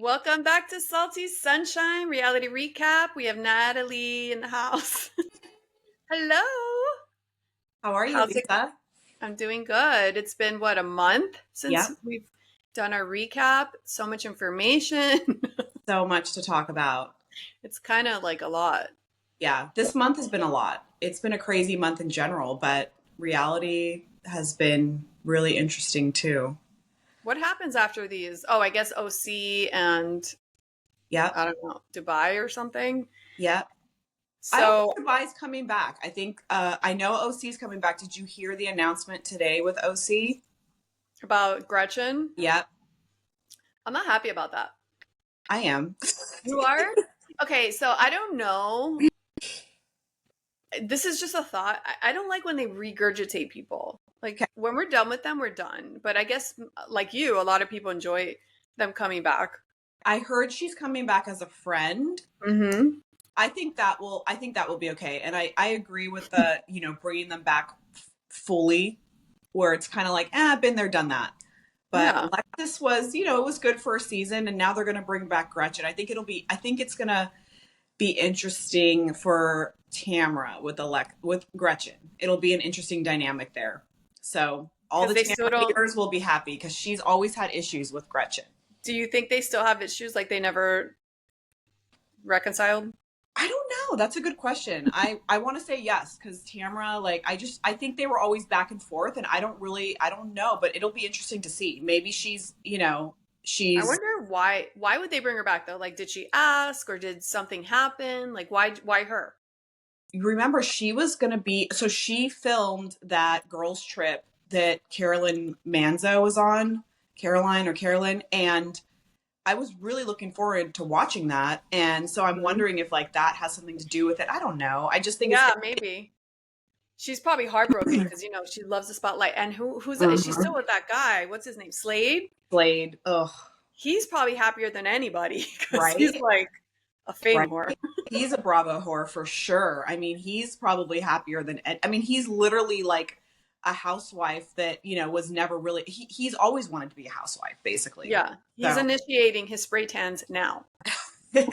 Welcome back to Salty Sunshine Reality Recap. We have Natalie in the house. Hello. How are you, How's it? Lisa? I'm doing good. It's been, what, a month since Yep. we've done our recap? So much information. So much to talk about. It's kind of like a lot. Yeah, this month has been a lot. It's been a crazy month in general, but reality has been really interesting too. What happens after these? Oh, I guess OC and Yep. I don't know, Dubai or something. Yep. I don't So think Dubai's coming back. I know OC's coming back. Did you hear the announcement today with OC? about Gretchen, Yep, I'm not happy about that. I am. You are? Okay, so I don't know. This is just a thought. I don't like when they regurgitate people. Like Okay. when we're done with them, we're done. But I guess, like you, a lot of people enjoy them coming back. I heard she's coming back as a friend. Mm-hmm. I think that will be okay. And I agree with the, bringing them back fully, where it's kind of like, been there, done that. But Yeah. Alexis was, it was good for a season, and now they're going to bring back Gretchen. I think it's going to be interesting for Tamra with Gretchen. It'll be an interesting dynamic there. So all the Because they still Tamra don't. haters will be happy because she's always had issues with Gretchen. Do you think they still have issues like they never reconciled? I don't know. That's a good question. I want to say yes because Tamra, like, I think they were always back and forth, and I don't know, but it'll be interesting to see. Maybe she's. I wonder why. Why would they bring her back though? Like, did she ask or did something happen? Like, why her? Remember, she was going to be, so she filmed that girls trip that Carolyn Manzo was on, Carolyn, and I was really looking forward to watching that. And so I'm wondering if like that has something to do with it. I don't know. I just think Yeah, maybe. She's probably heartbroken because she loves the spotlight. And is she still with that guy? What's his name? Slade? Slade. Ugh. He's probably happier than anybody because Right? he's like a fame Right. whore. He's a Bravo whore for sure. I mean, he's probably happier than he's literally like a housewife that, was never really he's always wanted to be a housewife, basically. Yeah. He's So. initiating his spray tans now. Oh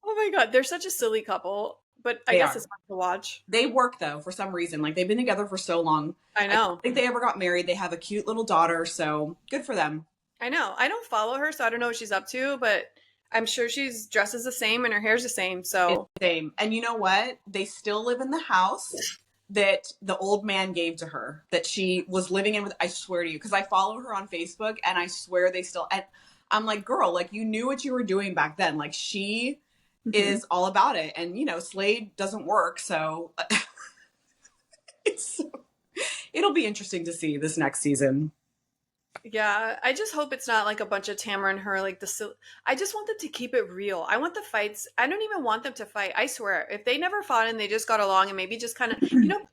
my God. They're such a silly couple, but I guess it's fun to watch. They work though for some reason. Like they've been together for so long. I know. I don't think they ever got married. They have a cute little daughter, so good for them. I know. I don't follow her, so I don't know what she's up to, but I'm sure she's dresses the same and her hair's the same. So It's the same. And you know what? They still live in the house that the old man gave to her that she was living in with. I swear to you, because I follow her on Facebook, and I swear they still. And I'm like, girl, like you knew what you were doing back then. Like she is all about it, and Slade doesn't work, so it'll be interesting to see this next season. yeah, I just hope it's not like a bunch of Tamara and her, like I just want them to keep it real. I want the fights. I don't even want them to fight. I swear, if they never fought and they just got along and maybe just kind of,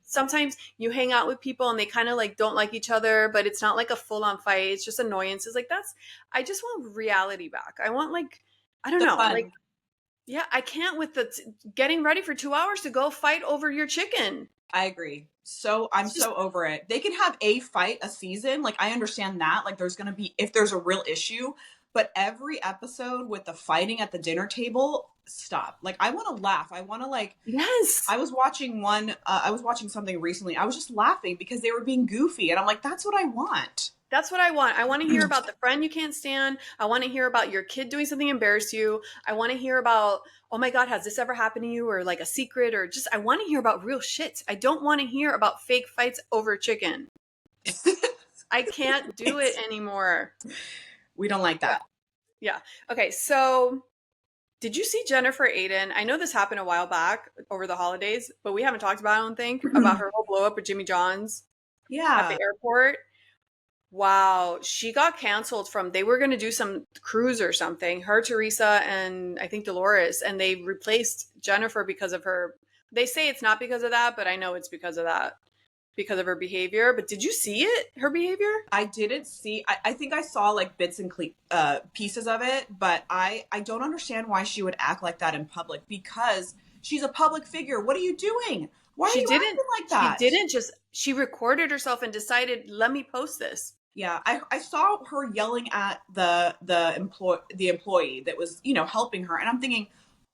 sometimes you hang out with people and they kind of like don't like each other, but it's not like a full on fight. It's just annoyances. Like I just want reality back. I want like, I don't know, Fun. like, yeah, I can't with the getting ready for 2 hours to go fight over your chicken. I agree. So I'm so over it. They can have a fight a season. Like I understand that. Like there's going to be, if there's a real issue, but every episode with the fighting at the dinner table, stop. Like I want to laugh. I want to like, yes. I was watching something recently. I was just laughing because they were being goofy. And I'm like, that's what I want. That's what I want. I want to hear about the friend you can't stand. I want to hear about your kid doing something embarrass you. I want to hear about, oh my God, has this ever happened to you? Or like a secret, or just, I want to hear about real shit. I don't want to hear about fake fights over chicken. I can't do it anymore. We don't like that. Yeah. Okay. So did you see Jennifer Aiden? I know this happened a while back over the holidays, but we haven't talked about, I don't think, about her whole blow up with Jimmy John's at the airport. Wow, she got canceled they were going to do some cruise or something, her, Teresa, and I think Dolores, and they replaced Jennifer because of her. They say it's not because of that, but I know it's because of that, because of her behavior. But did you see it, her behavior? I didn't see, I think I saw like bits and pieces of it, but I don't understand why she would act like that in public because she's a public figure. What are you doing? Why are you acting like that? She recorded herself and decided, let me post this. Yeah, I saw her yelling at the employee that was, helping her, and I'm thinking,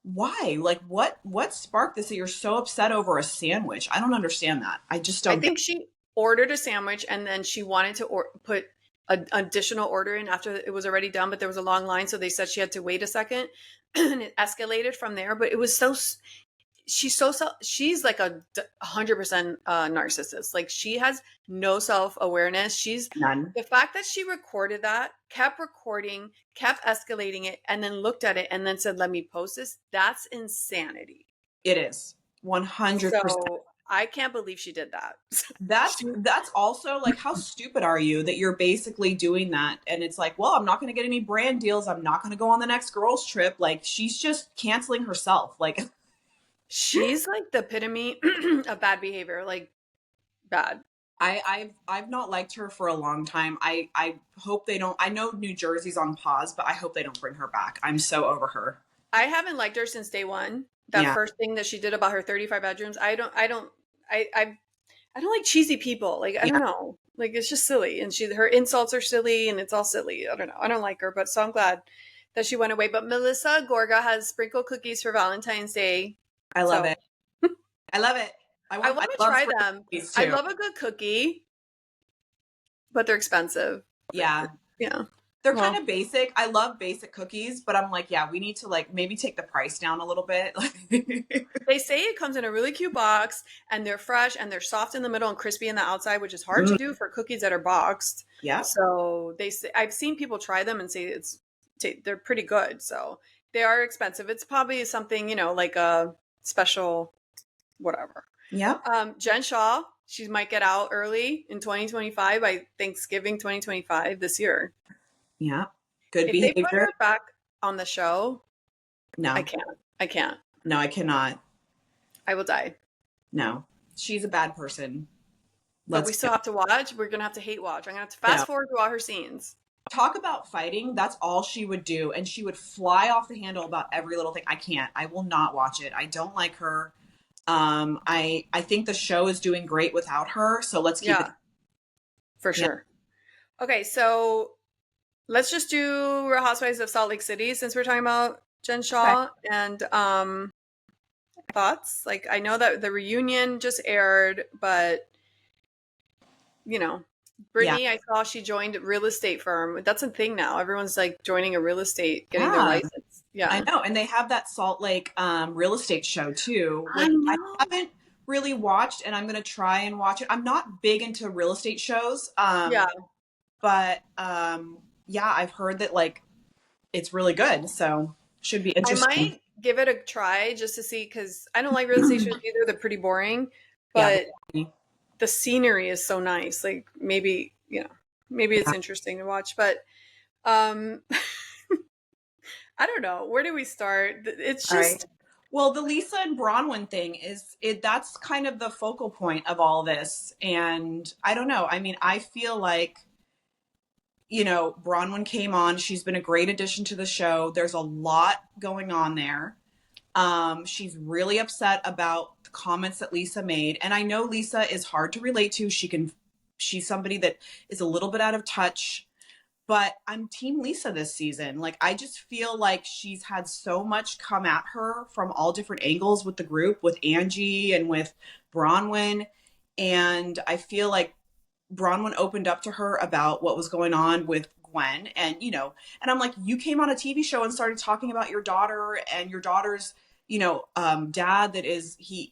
why? Like, what sparked this that you're so upset over a sandwich? I don't understand that. I just I don't get. think she ordered a sandwich and then she wanted to put an additional order in after it was already done, but there was a long line, so they said she had to wait a second, and it escalated from there. But it was so she's like 100% narcissist. Like she has no self-awareness. She's None. the fact that she recorded that, kept recording, kept escalating it, and then looked at it and then said, let me post this. That's insanity. It is 100%. So I can't believe she did that. That's that's also like, how stupid are you that you're basically doing that? And it's like, well, I'm not going to get any brand deals. I'm not going to go on the next girls trip. Like, she's just canceling herself. Like, She's like the epitome of bad behavior, like bad. I've not liked her for a long time. I hope they don't. I know New Jersey's on pause, but I hope they don't bring her back. I'm so over her. I haven't liked her since day one. That Yeah. first thing that she did about her 35 bedrooms. I don't like cheesy people. Like, I Yeah. don't know. Like, it's just silly. And her insults are silly and it's all silly. I don't know. I don't like her, but so I'm glad that she went away. But Melissa Gorga has sprinkle cookies for Valentine's Day. I love So it. I love it. I want to love try sprinkle them. cookies I too. love a good cookie, but they're expensive. Yeah. Yeah. They're Well, kind of basic. I love basic cookies, but I'm like, yeah, we need to like maybe take the price down a little bit. they say it comes in a really cute box and they're fresh and they're soft in the middle and crispy in the outside, which is hard to do for cookies that are boxed. Yeah. So they say, I've seen people try them and say they're pretty good. So they are expensive. It's probably something, like a special whatever. Yeah. Jen Shaw, she might get out early in 2025 by Thanksgiving 2025 this year. Yeah. Good If they put behavior. her back on the show, No. I can't. I can't. No, I cannot. I will die. No. She's a bad person. But we Let's still go. have to watch. We're gonna have to hate watch. I'm gonna have to No. fast forward through all her scenes. Talk about fighting. That's all she would do. And she would fly off the handle about every little thing. I can't. I will not watch it. I don't like her. I think the show is doing great without her. So let's keep it. Yeah, for Yeah. sure. Okay, so let's just do Real Housewives of Salt Lake City since we're talking about Jen Shaw and thoughts. Like I know that the reunion just aired, but Brittany, I saw she joined a real estate firm. That's a thing now. Everyone's like joining a real estate, getting their Yeah. license. Yeah. I know. And they have that Salt Lake real estate show too, I which I know. haven't really watched, and I'm going to try and watch it. I'm not big into real estate shows. Yeah. But yeah, I've heard that like it's really good. So should be I interesting. might give it a try just to see because I don't like real estate shows either. They're pretty boring, Yeah. but the scenery is so nice. Like maybe it's interesting to watch. But I don't know. Where do we start? It's All just right. Well, the Lisa and Bronwyn thing that's kind of the focal point of all this. And I don't know. I mean, I feel like, Bronwyn came on. She's been a great addition to the show. There's a lot going on there. She's really upset about the comments that Lisa made. And I know Lisa is hard to relate to. She's somebody that is a little bit out of touch, but I'm team Lisa this season. Like, I just feel like she's had so much come at her from all different angles with the group, with Angie and with Bronwyn. And I feel like Bronwyn opened up to her about what was going on with Gwen. And I'm like, you came on a TV show and started talking about your daughter and your daughter's, dad that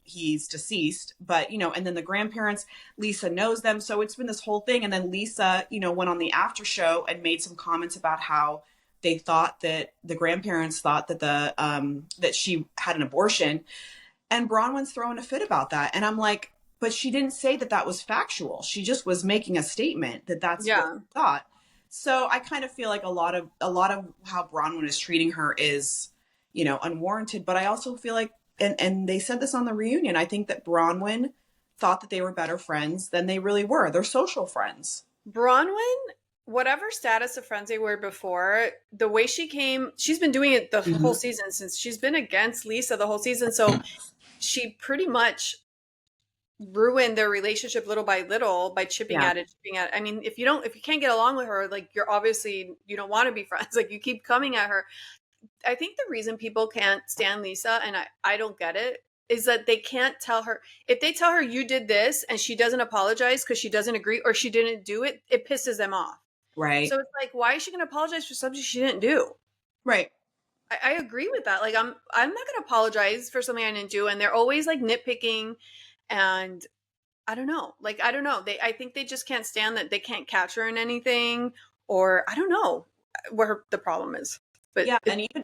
he's deceased, but, and then the grandparents, Lisa knows them. So it's been this whole thing. And then Lisa, went on the after show and made some comments about how they thought that the grandparents thought that that she had an abortion, and Bronwyn's throwing a fit about that. And I'm like, but she didn't say that that was factual. She just was making a statement that that's what she thought. So I kind of feel like a lot of how Bronwyn is treating her is, unwarranted. But I also feel like, and they said this on the reunion, I think that Bronwyn thought that they were better friends than they really were. They're social friends. Bronwyn, whatever status of friends they were before, the way she came, she's been doing it the whole season since she's been against Lisa the whole season. So she pretty much ruin their relationship little by little by chipping Yeah. at it, chipping at it. I mean, if you can't get along with her, like you're obviously you don't want to be friends. Like you keep coming at her. I think the reason people can't stand Lisa, and I don't get it, is that they can't tell her, if they tell her you did this and she doesn't apologize because she doesn't agree or she didn't do it, it pisses them off. Right. So it's like, why is she going to apologize for something she didn't do? Right. I agree with that. Like I'm not going to apologize for something I didn't do, and they're always like nitpicking, and I don't know. Like I don't know. I think they just can't stand that they can't catch her in anything, or I don't know where the problem is. But Yeah, and even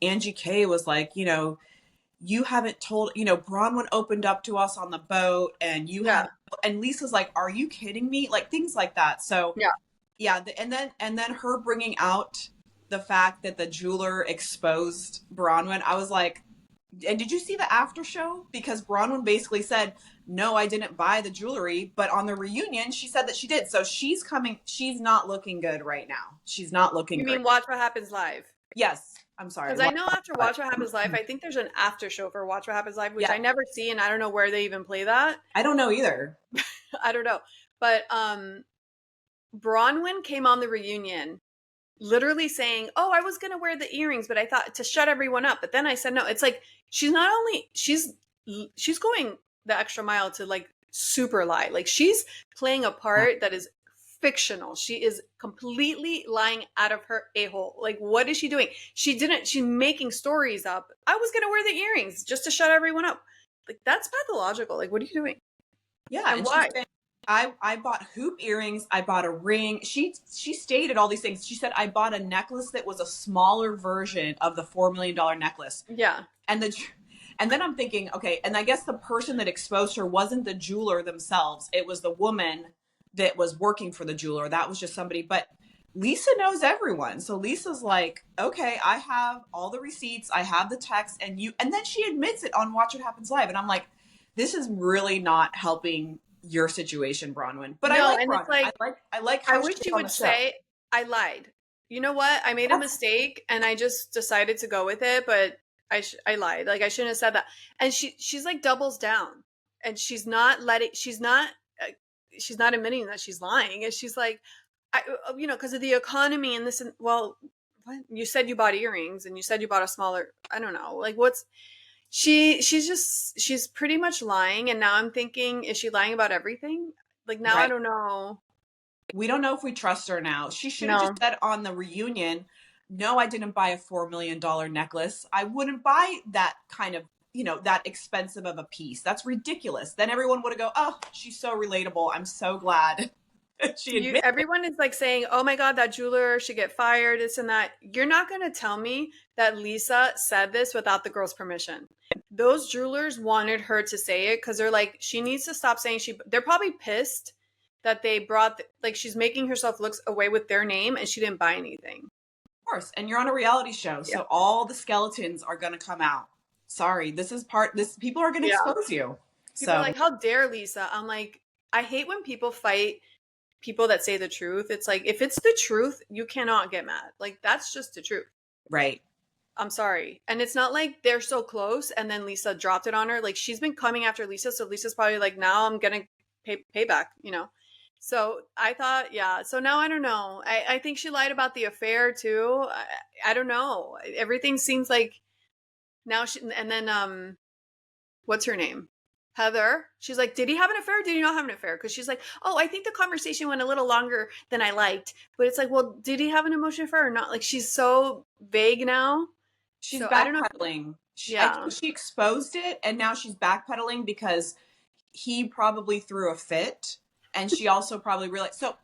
Angie K was like, you haven't told, Bronwyn opened up to us on the boat, and you yeah, haven't, and Lisa's like, are you kidding me? Like things like that. So yeah. yeah, and then her bringing out the fact that the jeweler exposed Bronwyn, I was like, and did you see the after show? Because Bronwyn basically said, no, I didn't buy the jewelry, but on the reunion, she said that she did. So she's not looking good right now. She's not looking You great. mean Watch What Happens Live? Yes, I'm sorry. Because I know after Watch What Happens Live, I think there's an after show for Watch What Happens Live, which Yeah, I never see, and I don't know where they even play that. I don't know either. I don't know. But Bronwyn came on the reunion literally saying, "Oh, I was going to wear the earrings, but I thought to shut everyone up." But then I said no. It's like she's not only she's going the extra mile to like super lie. Like she's playing a part that is fictional. She is completely lying out of her a-hole. Like what is she doing? She's making stories up. I was going to wear the earrings just to shut everyone up. Like that's pathological. Like what are you doing? Yeah, And and why? she's saying, I bought hoop earrings, I bought a ring. She stated all these things. She said I bought a necklace that was a smaller version of the $4 million necklace. Yeah. And then I'm thinking, okay, and I guess the person that exposed her wasn't the jeweler themselves. It was the woman that was working for the jeweler. That was just somebody. But Lisa knows everyone. So Lisa's like, okay, I have all the receipts, I have the text, and then she admits it on Watch What Happens Live. And I'm like, this is really not helping your situation, Bronwyn. But I No, like and it's Bronwyn. like I like I how wish she's you on would the show. say I lied. You know what? I made a mistake and I just decided to go with it, but I lied. Like I shouldn't have said that. And she's like doubles down, and she's not admitting that she's lying. And she's like, because of the economy and this. And well, what you said you bought earrings and you said you bought a smaller. I don't know. Like what's she's pretty much lying. And now I'm thinking, is she lying about everything? Like now I Right. don't know. We don't know if we trust her now. She should have No. just said on the reunion, no, I didn't buy a $4 million necklace. I wouldn't buy that kind of, that expensive of a piece. That's ridiculous. Then everyone would have go, oh, she's so relatable. I'm so glad she admitted. Everyone is like saying, "Oh my God, that jeweler should get fired." This and that. You're not going to tell me that Lisa said this without the girl's permission. Those jewelers wanted her to say it because they're like, she needs to stop saying she. They're probably pissed that they brought like she's making herself look away with their name and she didn't buy anything. Of course. And you're on a reality show. So all the skeletons are going to come out. Sorry, this people are going to expose you. People are like, how dare Lisa? I'm like, I hate when people fight people that say the truth. It's like, if it's the truth, you cannot get mad. Like, that's just the truth. Right. I'm sorry. And it's not like they're so close and then Lisa dropped it on her. Like, she's been coming after Lisa. So Lisa's probably like, now I'm going to pay back, So I thought, yeah. So now I don't know. I think she lied about the affair too. I don't know. Everything seems like now and then, what's her name? Heather. She's like, did he have an affair? Did he not have an affair? Because she's like, oh, I think the conversation went a little longer than I liked. But it's like, well, did he have an emotional affair or not? Like, she's so vague now. She's So backpedaling. Yeah. I think she exposed it, and now she's backpedaling because he probably threw a fit, and she also probably realized. So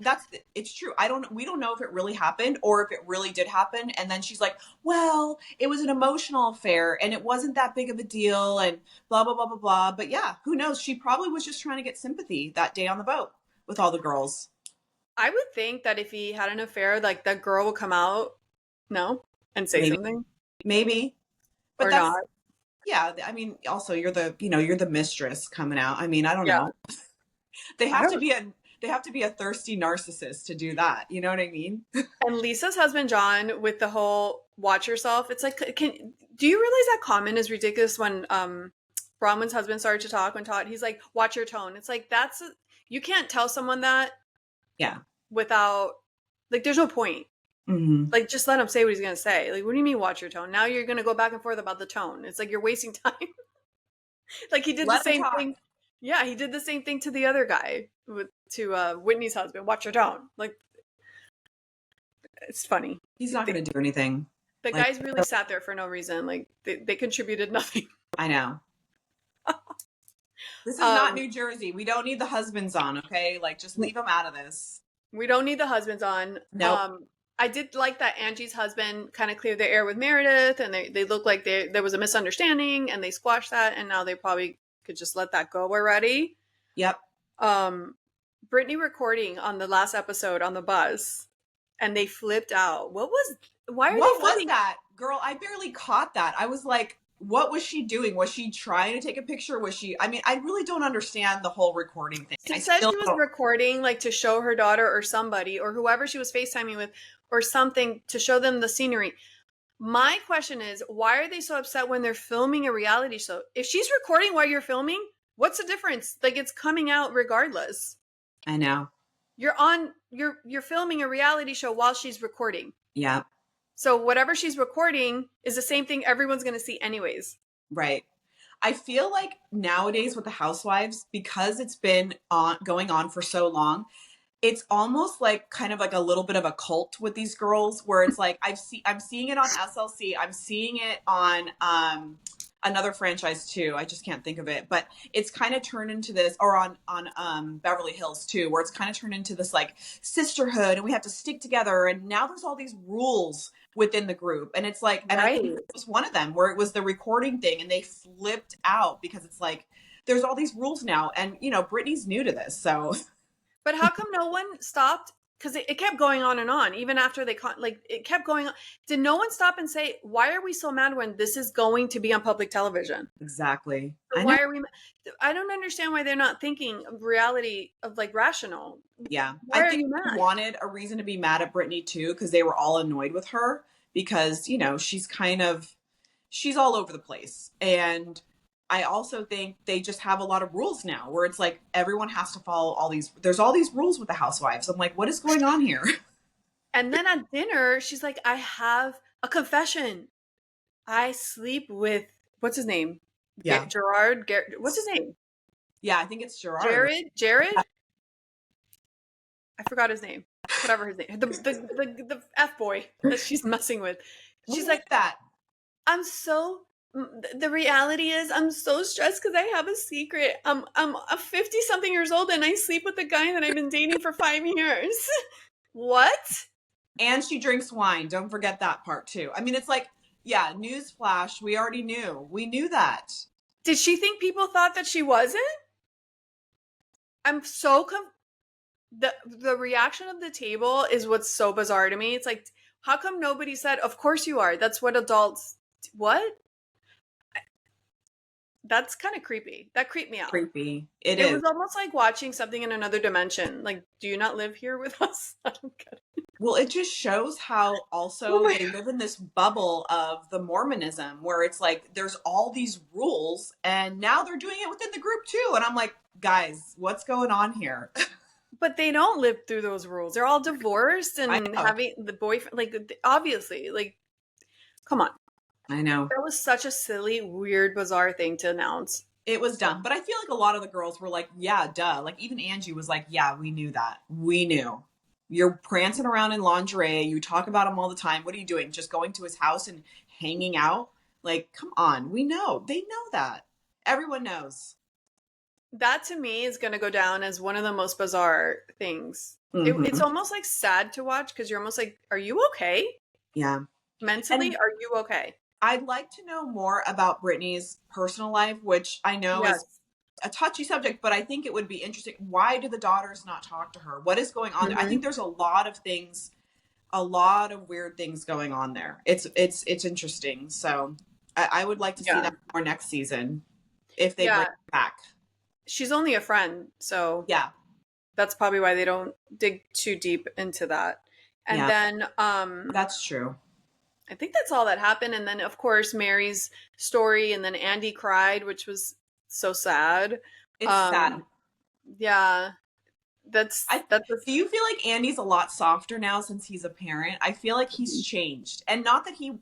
it's true. We don't know if it really happened or if it really did happen. And then she's like, well, it was an emotional affair and it wasn't that big of a deal and blah, blah, blah, blah, blah. But yeah, who knows? She probably was just trying to get sympathy that day on the boat with all the girls. I would think that if he had an affair, like that girl would come out, and say something. Maybe. But or not. Yeah. I mean, also you're the mistress coming out. I mean, I don't know. They have to be a thirsty narcissist to do that. You know what I mean? And Lisa's husband, John, with the whole watch yourself, it's like, do you realize that comment is ridiculous when Bronwyn's husband started to talk when Todd, he's like, watch your tone. It's like, you can't tell someone that without, like, there's no point. Mm-hmm. Like, just let him say what he's going to say. Like, what do you mean watch your tone? Now you're going to go back and forth about the tone. It's like you're wasting time. Like, he did the same thing. Yeah, he did the same thing to the other guy, to Whitney's husband. Watch your tone. Like, it's funny. He's not going to do anything. The guys really sat there for no reason. Like, they contributed nothing. I know. This is not New Jersey. We don't need the husbands on, okay? Like, just leave them out of this. We don't need the husbands on. No. I did like that Angie's husband kind of cleared the air with Meredith, and they looked like there was a misunderstanding, and they squashed that, and now they probably could just let that go already. Yep. Brittany recording on the last episode on the bus, and they flipped out. What was that? Girl, I barely caught that. I was like, what was she doing? Was she trying to take a picture? I really don't understand the whole recording thing. She said she was recording, like, to show her daughter or somebody or whoever she was FaceTiming with or something to show them the scenery. My question is, why are they so upset when they're filming a reality show? If she's recording while you're filming, what's the difference? Like, it's coming out regardless. I know. You're filming a reality show while she's recording. Yeah. So whatever she's recording is the same thing everyone's going to see anyways. Right. I feel like nowadays with the housewives, because it's been going on for so long, it's almost like kind of like a little bit of a cult with these girls where it's like, I'm seeing it on SLC. I'm seeing it on another franchise too. I just can't think of it, but it's kind of turned into this, or on Beverly Hills too, where it's kind of turned into this like sisterhood and we have to stick together. And now there's all these rules within the group. And it's like, and I think it was one of them where it was the recording thing and they flipped out because it's like, there's all these rules now. And, you know, Brittany's new to this. So. But how come no one stopped? Because it kept going on and on, even after it kept going on. Did no one stop and say, why are we so mad when this is going to be on public television? Exactly. Why are we? I don't understand why they're not thinking of reality of like rational. Yeah. Why I think they wanted a reason to be mad at Brittany too, because they were all annoyed with her because, you know, she's all over the place. And I also think they just have a lot of rules now where it's like everyone has to follow there's all these rules with the housewives. I'm like, what is going on here? And then at dinner, she's like, I have a I sleep with, what's his name? Yeah. Gerard. What's his name? Yeah, I think it's Gerard. Jared? I forgot his name. Whatever his name. The F boy that she's messing with. She's like that. The reality is I'm so stressed because I have a secret. I'm a 50-something years old and I sleep with a guy that I've been dating for 5 years. What? And she drinks wine. Don't forget that part too. I mean, it's like, yeah, newsflash. We already knew. We knew that. Did she think people thought that she wasn't? I'm so the reaction of the table is what's so bizarre to me. It's like, how come nobody said, of course you are. That's what adults, what? That's kind of creepy. That creeped me out. Creepy. It was almost like watching something in another dimension. Like, do you not live here with us? I don't get it. Well, it just shows how also they live in this bubble of the Mormonism where it's like there's all these rules and now they're doing it within the group too. And I'm like, guys, what's going on here? But they don't live through those rules. They're all divorced and having the boyfriend, like, obviously, like, come on. I know. That was such a silly, weird, bizarre thing to announce. It was dumb. But I feel like a lot of the girls were like, yeah, duh. Like even Angie was like, yeah, we knew that. We knew. You're prancing around in lingerie. You talk about him all the time. What are you doing? Just going to his house and hanging out? Like, come on. We know. They know that. Everyone knows. That to me is going to go down as one of the most bizarre things. Mm-hmm. It's almost like sad to watch because you're almost like, are you okay? Yeah. Mentally, are you okay? I'd like to know more about Brittany's personal life, which I know is a touchy subject, but I think it would be interesting. Why do the daughters not talk to her? What is going on? Mm-hmm. I think there's a lot of things, a lot of weird things going on there. It's interesting. So I would like to see that more next season if they bring it back. She's only a friend, so yeah, that's probably why they don't dig too deep into that. And then that's true. I think that's all that happened. And then, of course, Mary's story. And then Andy cried, which was so sad. It's sad. Yeah, that's Do you feel like Andy's a lot softer now since he's a parent? I feel like he's changed, and not that he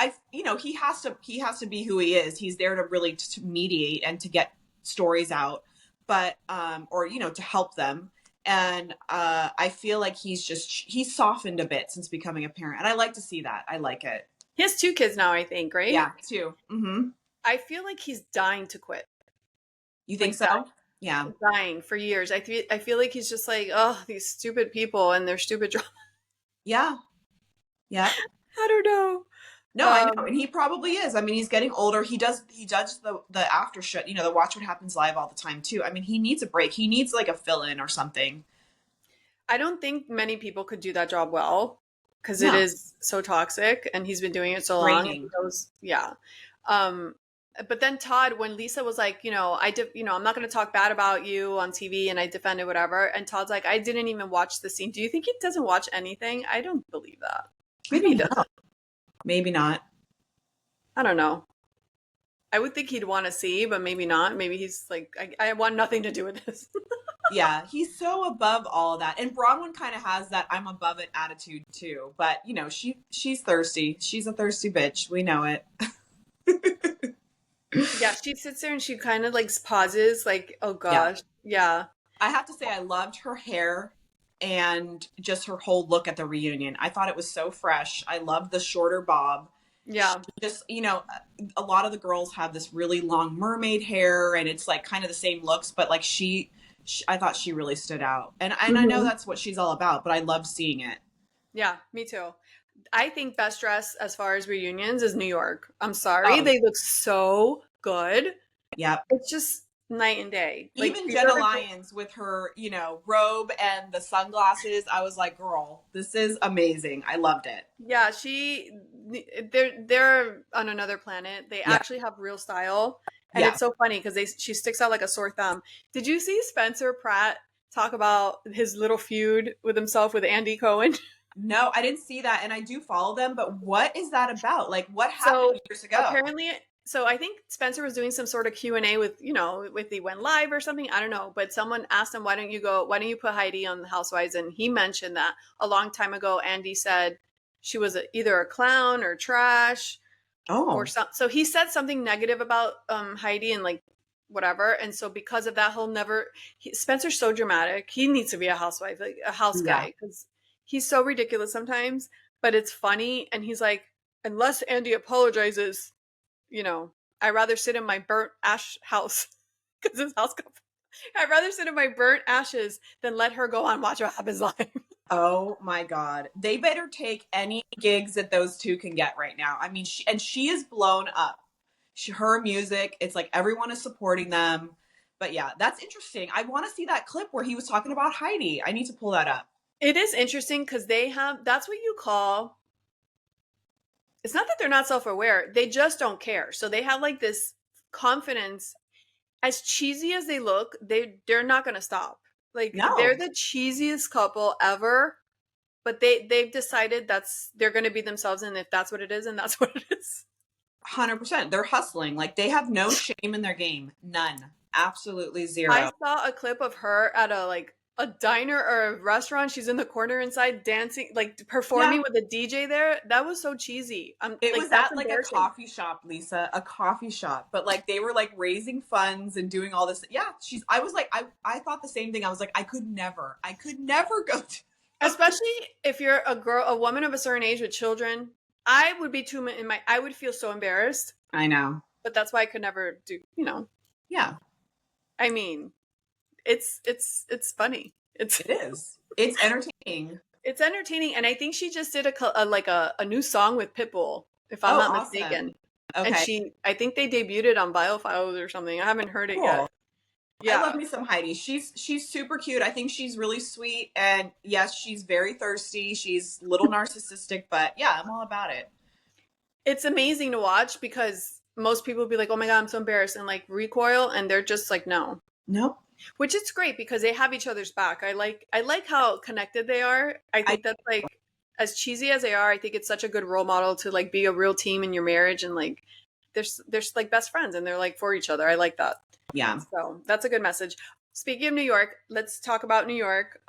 has to be who he is. He's there to really to mediate and to get stories out, but or to help them. And I feel like he's softened a bit since becoming a parent, and I like to see that. I like it. He has 2 kids now, I think, right? Yeah, 2. Mm-hmm. I feel like he's dying to quit. You think so? Yeah. Dying for years. I feel like he's just like, oh, these stupid people and their stupid drama. Yeah. Yeah. I don't know. No, I know, and he probably is. I mean, he's getting older. He does the after show, the Watch What Happens Live all the time too. I mean, he needs a break. He needs like a fill-in or something. I don't think many people could do that job well because it is so toxic, and he's been doing it so long. Yeah. But then Todd, when Lisa was like, I'm not going to talk bad about you on TV, and I defended whatever, and Todd's like, I didn't even watch the scene. Do you think he doesn't watch anything? I don't believe that. Maybe he doesn't. Maybe not. I don't know. I would think he'd want to see, but maybe not. Maybe he's like, I want nothing to do with this. Yeah, he's so above all of that. And Bronwyn kind of has that I'm above it attitude too. But, she's thirsty. She's a thirsty bitch. We know it. Yeah, she sits there and she kind of like pauses like, oh gosh. Yeah. I have to say I loved her hair and just her whole look at the reunion. I thought it was so fresh. I loved the shorter bob. Yeah. Just, a lot of the girls have this really long mermaid hair and it's like kind of the same looks, but like I thought she really stood out. And I know that's what she's all about, but I love seeing it. Yeah, me too. I think best dress as far as reunions is New York. I'm sorry. They look so good. Yep. It's just night and day. Even Jenna Lyons with her, robe and the sunglasses. I was like, girl, this is amazing. I loved it. Yeah, they're on another planet. They actually have real style. And it's so funny because she sticks out like a sore thumb. Did you see Spencer Pratt talk about his little feud with himself with Andy Cohen? No, I didn't see that. And I do follow them. But what is that about? Like, what happened years ago? Apparently, so I think Spencer was doing some sort of Q&A with, with he went live or something. I don't know. But someone asked him, why don't you put Heidi on the Housewives? And he mentioned that a long time ago, Andy said she was either a clown or trash. Or something. So he said something negative about Heidi and like whatever. And so because of that, Spencer's so dramatic. He needs to be a housewife, like a house guy, because he's so ridiculous sometimes, but it's funny. And he's like, unless Andy apologizes, I'd rather sit in my burnt ash house because his house I'd rather sit in my burnt ashes than let her go on Watch What Happens Live. Oh my God. They better take any gigs that those two can get right now. I mean, she is blown up. Her music, it's like everyone is supporting them. But yeah, that's interesting. I want to see that clip where he was talking about Heidi. I need to pull that up. It is interesting because that's what you call, it's not that they're not self-aware. They just don't care. So they have like this confidence. As cheesy as they look, they're not going to stop. Like they're the cheesiest couple ever, but they've decided they're going to be themselves, and if that's what it is, and that's what it is. 100%. They're hustling. Like they have no shame in their game. None. Absolutely zero. I saw a clip of her at a diner or a restaurant. She's in the corner inside dancing, like performing with a DJ there. That was so cheesy. It was at like a coffee shop, Lisa, a coffee shop, but like they were like raising funds and doing all this. Yeah. I was like, I thought the same thing. I was like, I could never go to. Especially if you're a woman of a certain age with children. I would be I would feel so embarrassed. I know. But that's why I could never do, Yeah. I mean, it's funny. It is. It's entertaining. It's entertaining, and I think she just did a new song with Pitbull, if I'm not mistaken. Okay. And I think they debuted it on Biofiles or something. I haven't heard it yet. Yeah. I love me some Heidi. She's super cute. I think she's really sweet, and yes, she's very thirsty. She's a little narcissistic, but yeah, I'm all about it. It's amazing to watch because most people will be like, oh my God, I'm so embarrassed, and like recoil, and they're just like, no. Nope. Which is great because they have each other's back. I like how connected they are. I think that's like, as cheesy as they are, I think it's such a good role model to like be a real team in your marriage, and like they're like best friends and they're like for each other. I like that. Yeah. So that's a good message. Speaking of New York, let's talk about New York.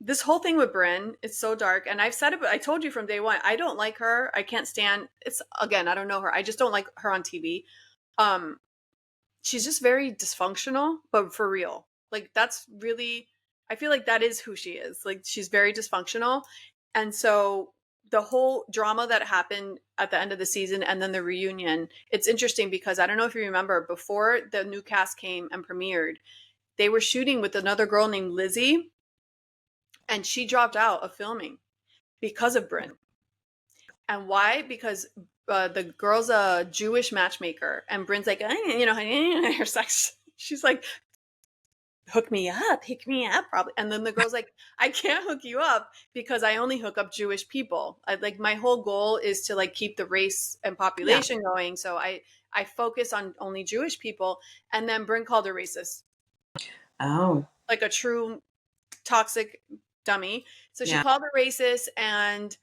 This whole thing with Bryn, it's so dark. And I've said it, but I told you from day one, I don't like her. I can't stand it's again, I don't know her. I just don't like her on TV. She's just very dysfunctional, but for real. Like that's really I feel like that is who she is. Like she's very dysfunctional. And so the whole drama that happened at the end of the season and then the reunion, it's interesting because I don't know if you remember before the new cast came and premiered, they were shooting with another girl named Lizzie and she dropped out of filming because of Bryn. And why? Because the girl's a Jewish matchmaker and Bryn's like, her sex. She's like, hook me up, probably. And then the girl's like, I can't hook you up because I only hook up Jewish people. Like my whole goal is to like keep the race and population going. So I focus on only Jewish people. And then Bryn called her racist. Oh. Like a true toxic dummy. So she called her racist and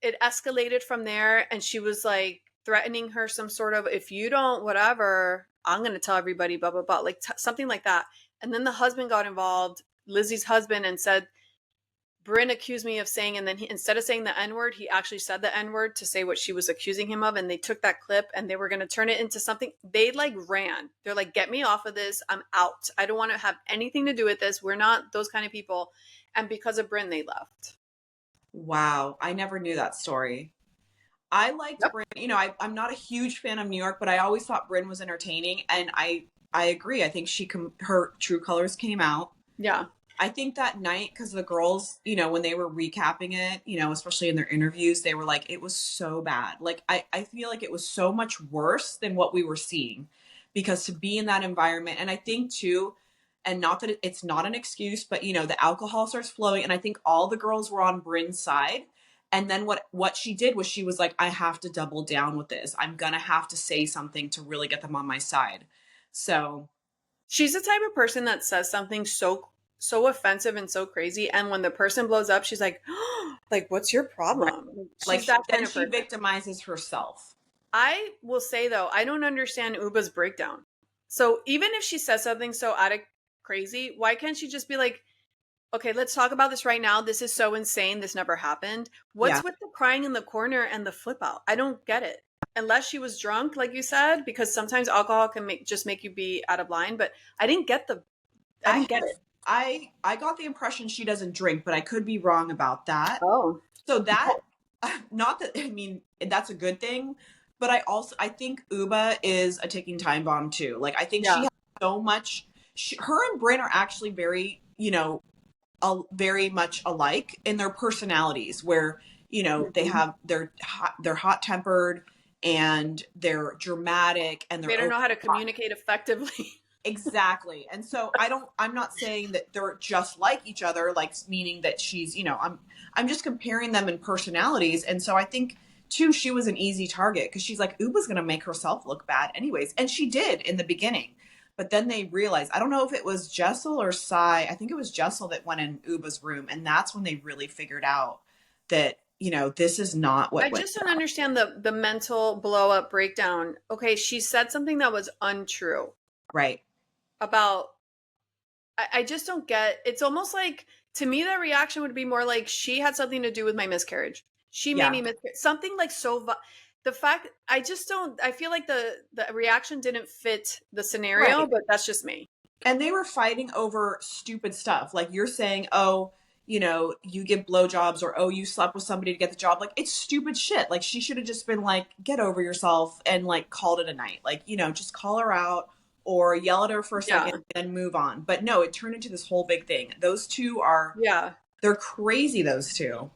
it escalated from there. And she was like threatening her some sort of, if you don't, whatever, I'm going to tell everybody, blah, blah, blah, like something like that. And then the husband got involved, Lizzie's husband, and said, Bryn accused me of saying, and then instead of saying the N-word, he actually said the N-word to say what she was accusing him of. And they took that clip and they were going to turn it into something. They like ran. They're like, get me off of this. I'm out. I don't want to have anything to do with this. We're not those kind of people. And because of Bryn, they left. Wow. I never knew that story. I liked Bryn. You know, I'm not a huge fan of New York, but I always thought Bryn was entertaining. And I agree. I think her true colors came out. Yeah. I think that night, because the girls, you know, when they were recapping it, you know, especially in their interviews, they were like, it was so bad. Like, I feel like it was so much worse than what we were seeing because to be in that environment. And I think too, and not that it's not an excuse, but you know, the alcohol starts flowing. And I think all the girls were on Bryn's side. And then what she did was she was like, I have to double down with this. I'm going to have to say something to really get them on my side. So she's the type of person that says something so offensive and so crazy. And when the person blows up, she's like, oh, like, what's your problem? Right. She's like that then kind of she person. victimizes herself. I will say though, I don't understand Uba's breakdown. So even if she says something so out of crazy, why can't she just be like, okay, let's talk about this right now. This is so insane. This never happened. What's with the crying in the corner and the flip out? I don't get it. Unless she was drunk, like you said, because sometimes alcohol can make you be out of line. But I didn't get it. I got the impression she doesn't drink, but I could be wrong about that. Oh, so that not that I mean that's a good thing, but I think Uba is a ticking time bomb too. Like I think she has so much. Her and Bryn are actually very, you know, very much alike in their personalities, where you know they have they're hot tempered and they're dramatic and they don't know how to communicate effectively. Exactly. And so I'm not saying that they're just like each other, like meaning that she's, you know, I'm just comparing them in personalities. And so I think too, she was an easy target because she's like, Uba's going to make herself look bad anyways. And she did in the beginning, but then they realized, I don't know if it was Jessel or Sai. I think it was Jessel that went in Uba's room. And that's when they really figured out that, you know, this is not what I just don't understand the mental blow up breakdown. Okay. She said something that was untrue. Right. About I just don't get it's almost like to me the reaction would be more like she had something to do with my miscarriage. She made me miscarriage. Something like the fact I just don't I feel like the reaction didn't fit the scenario, but that's just me. And they were fighting over stupid stuff. Like you're saying, oh, you know, you give blowjobs or oh, you slept with somebody to get the job. Like it's stupid shit. Like she should have just been like, get over yourself and like called it a night. Like, you know, just call her out or yell at her for a second and move on. But no, it turned into this whole big thing. Those two are, they're crazy, those two.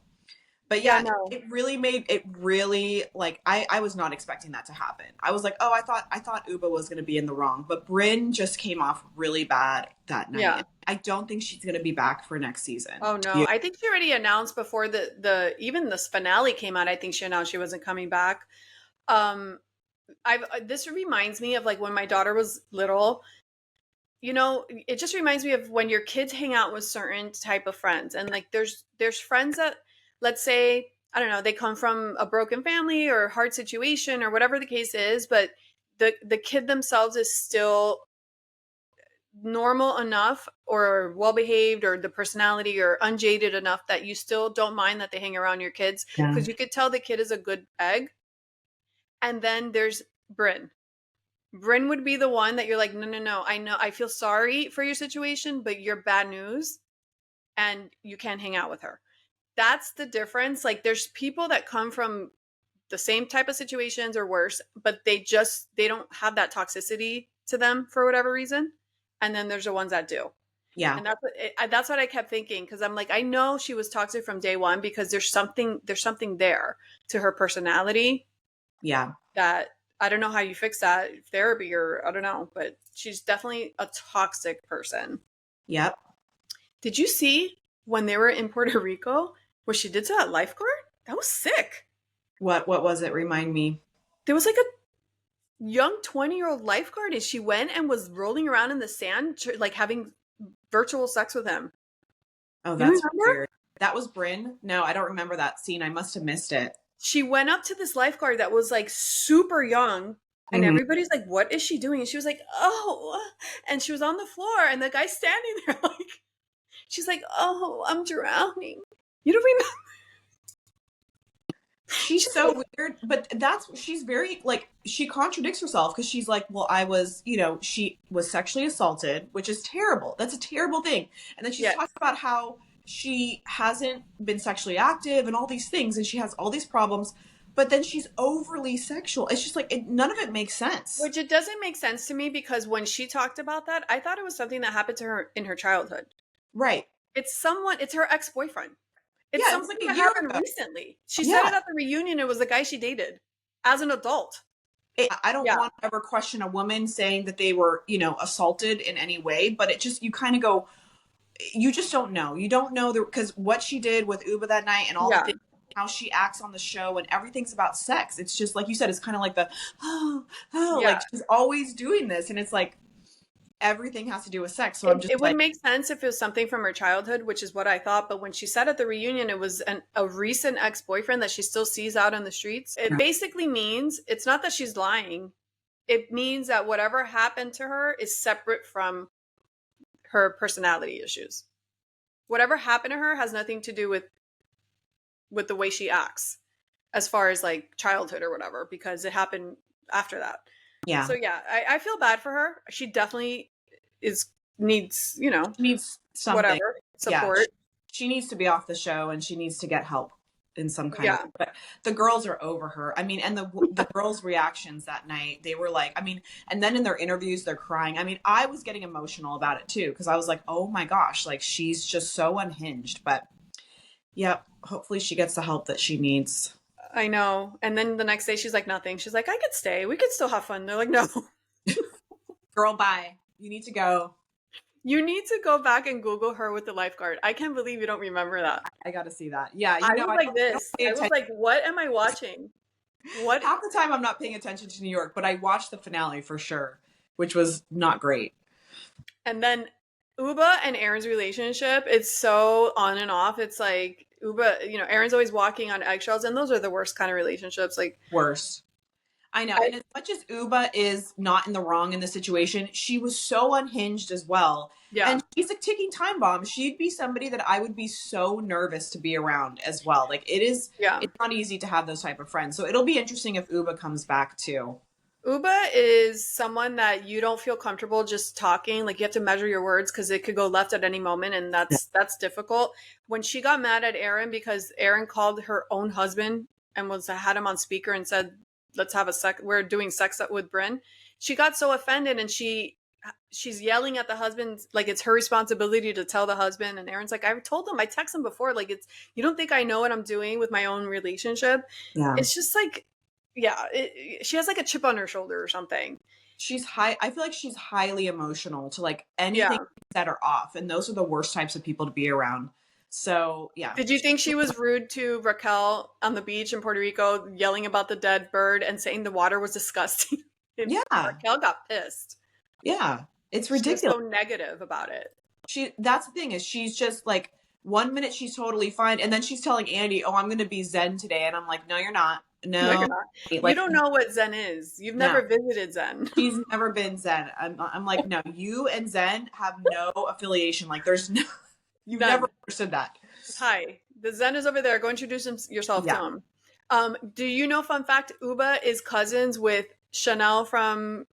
But it really like, I was not expecting that to happen. I was like, oh, I thought Uba was going to be in the wrong, but Bryn just came off really bad that night. Yeah. I don't think she's going to be back for next season. Oh no. I think she already announced before even this finale came out. I think she announced she wasn't coming back. This reminds me of like when my daughter was little, you know, it just reminds me of when your kids hang out with certain type of friends and like there's friends that let's say I don't know, they come from a broken family or hard situation or whatever the case is, but the kid themselves is still normal enough or well behaved or the personality or unjaded enough that you still don't mind that they hang around your kids, because you could tell the kid is a good egg. And then there's Bryn. Bryn would be the one that you're like, no, no, no, I know, I feel sorry for your situation, but you're bad news and you can't hang out with her. That's the difference. Like, there's people that come from the same type of situations or worse, but they don't have that toxicity to them for whatever reason. And then there's the ones that do. Yeah. And that's what I kept thinking, because I'm like, I know she was toxic from day one, because there's something there to her personality. Yeah. That I don't know how you fix that, therapy or I don't know, but she's definitely a toxic person. Yep. Did you see when they were in Puerto Rico what she did to that lifeguard? That was sick. What was it? Remind me. There was like a young 20-year-old lifeguard, and she went and was rolling around in the sand, like having virtual sex with him. Oh, that's weird. That was Bryn? No, I don't remember that scene. I must have missed it. She went up to this lifeguard that was like super young, and everybody's like, what is she doing? And she was like, oh, and she was on the floor, and the guy's standing there like, she's like, oh, I'm drowning. You don't remember? She's so weird, but she's very, like, she contradicts herself, because she's like, well, she was sexually assaulted, which is terrible. That's a terrible thing. And then she's talking about how she hasn't been sexually active and all these things, and she has all these problems, but then she's overly sexual. It's just like, none of it makes sense. Which it doesn't make sense to me, because when she talked about that, I thought it was something that happened to her in her childhood. Right. It's her ex-boyfriend. It's something like that happened recently. She said it at the reunion. It was the guy she dated as an adult. I don't want to ever question a woman saying that they were, assaulted in any way, but it just, you kind of go, you just don't know. You don't know, because what she did with Uba that night and all the things, how she acts on the show, and everything's about sex. It's just, like you said, it's kind of like like she's always doing this, and it's like everything has to do with sex. So it would make sense if it was something from her childhood, which is what I thought. But when she said at the reunion it was a recent ex-boyfriend that she still sees out on the streets, it basically means it's not that she's lying. It means that whatever happened to her is separate from her personality issues. Whatever happened to her has nothing to do with the way she acts, as far as like childhood or whatever, because it happened after that. Yeah. So yeah, I feel bad for her. She definitely needs something. Whatever support. Yeah, she needs to be off the show, and she needs to get help in some kind of way. But the girls are over her. I mean, and the girls' reactions that night, they were like, I mean, and then in their interviews, they're crying. I mean, I was getting emotional about it too, because I was like, oh my gosh, like, she's just so unhinged. But hopefully she gets the help that she needs. I know. And then the next day she's like, nothing. She's like, I could stay. We could still have fun. They're like, no. Girl, bye. You need to go. You need to go back and Google her with the lifeguard. I can't believe you don't remember that. I got to see that. Yeah. I was like this. I was like, what am I watching? What? Half the time I'm not paying attention to New York, but I watched the finale for sure, which was not great. And then Uba and Aaron's relationship, it's so on and off. It's like Uba, Aaron's always walking on eggshells, and those are the worst kind of relationships. Like, worst. I know. And as much as Uba is not in the wrong in the situation, she was so unhinged as well. Yeah. And she's a ticking time bomb. She'd be somebody that I would be so nervous to be around as well. Like, it's not easy to have those type of friends. So it'll be interesting if Uba comes back too. Uba is someone that you don't feel comfortable just talking. Like, you have to measure your words, because it could go left at any moment, and that's difficult. When she got mad at Aaron because Aaron called her own husband and had him on speaker and said, let's have we're doing sex with Bryn, she got so offended, and she's yelling at the husband like it's her responsibility to tell the husband. And Aaron's like, I told him, I texted him before, like, you don't think I know what I'm doing with my own relationship? Yeah. It's just like, she has like a chip on her shoulder or something. I feel like she's highly emotional to like anything that are off, and those are the worst types of people to be around. So yeah. Did you think she was rude to Raquel on the beach in Puerto Rico, yelling about the dead bird and saying the water was disgusting? Raquel got pissed. Yeah, it's ridiculous. She's so negative about it. That's the thing, is she's just like, One minute she's totally fine, and then she's telling Andy, "Oh, I'm going to be Zen today," and I'm like, "No, you're not. No, No, you're not. You like don't know what Zen is. You've no." never visited Zen. She's never been Zen. I'm like, no, you and Zen have no affiliation. Like, there's no, you've never None. understood that. Hi, the Zen is over there. Go introduce yourself to Yeah. him. Do you know, fun fact, Uba is cousins with Chanel from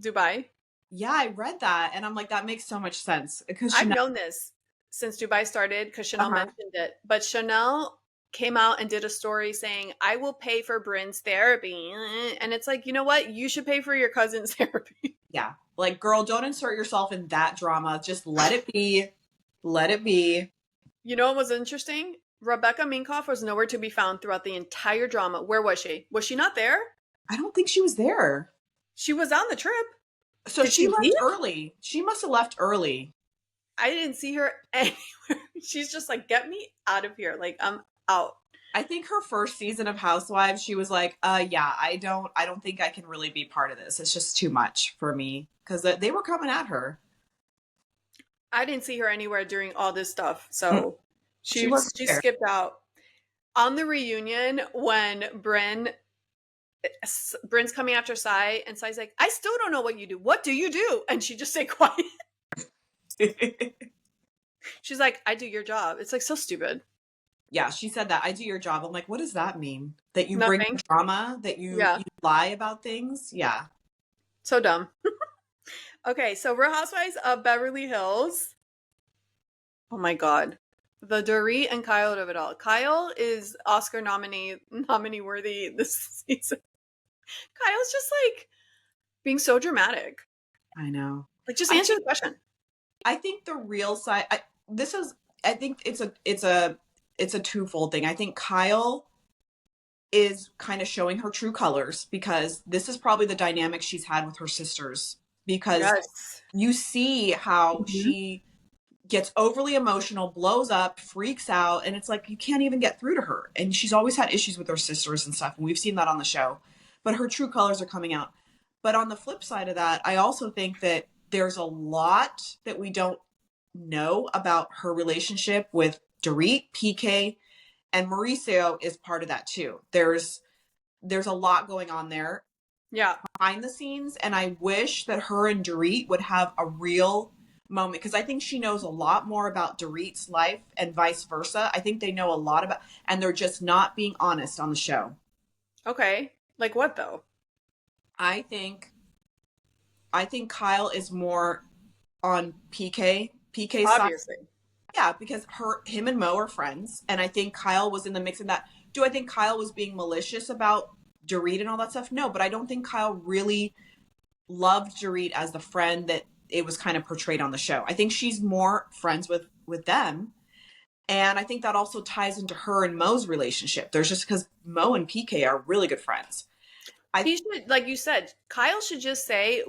Dubai? Yeah, I read that, and I'm like, that makes so much sense because I've Chanel. known this since Dubai started because Chanel Uh-huh. mentioned it. But Chanel came out and did a story saying, I will pay for Bryn's therapy. And it's like, you know what? You should pay for your cousin's therapy. Yeah, like, girl, don't insert yourself in that drama. Just let it be. Let it be. You know what was interesting? Rebecca Minkoff was nowhere to be found throughout the entire drama. Where was she? Was she not there? I don't think she was there. She was on the trip. So Did she she leave? left early. She must have left early. I didn't see her anywhere. She's just like, get me out of here. Like, I'm out. I think her first season of Housewives, she was like, yeah, I don't think I can really be part of this. It's just too much for me. Because they were coming at her. I didn't see her anywhere during all this stuff. So She she wasn't there. skipped out. On the reunion, when Bryn's coming after Sai, and Sai's like, I still don't know what you do. What do you do? And she just stayed quiet. She's like, I do your job. It's like so stupid. Yeah, she said that. I do your job. I'm like, what does that mean? That you bring Nothing. drama? That you lie about things? Yeah. So dumb. Okay, so Real Housewives of Beverly Hills. Oh my god. The Dorit and Kyle of it all. Kyle is Oscar nominee worthy this season. Kyle's just like being so dramatic. I know. Like, just answer the question. I think the real side. I think it's a twofold thing. I think Kyle is kind of showing her true colors because this is probably the dynamic she's had with her sisters. Because you see how she gets overly emotional, blows up, freaks out, and it's like you can't even get through to her. And she's always had issues with her sisters and stuff, and we've seen that on the show. But her true colors are coming out. But on the flip side of that, I also think that there's a lot that we don't know about her relationship with Dorit, PK, and Mauricio is part of that too. There's a lot going on there. Yeah. Behind the scenes, and I wish that her and Dorit would have a real moment because I think she knows a lot more about Dorit's life and vice versa. I think they know a lot about, and they're just not being honest on the show. Okay. Like what though? I think Kyle is more on PK's Obviously. side. Yeah, because him and Mo are friends, and I think Kyle was in the mix of that. Do I think Kyle was being malicious about Dorit and all that stuff? No, but I don't think Kyle really loved Dorit as the friend that it was kind of portrayed on the show. I think she's more friends with them. And I think that also ties into her and Mo's relationship. There's just because Mo and PK are really good friends. He should, like you said, Kyle should just say,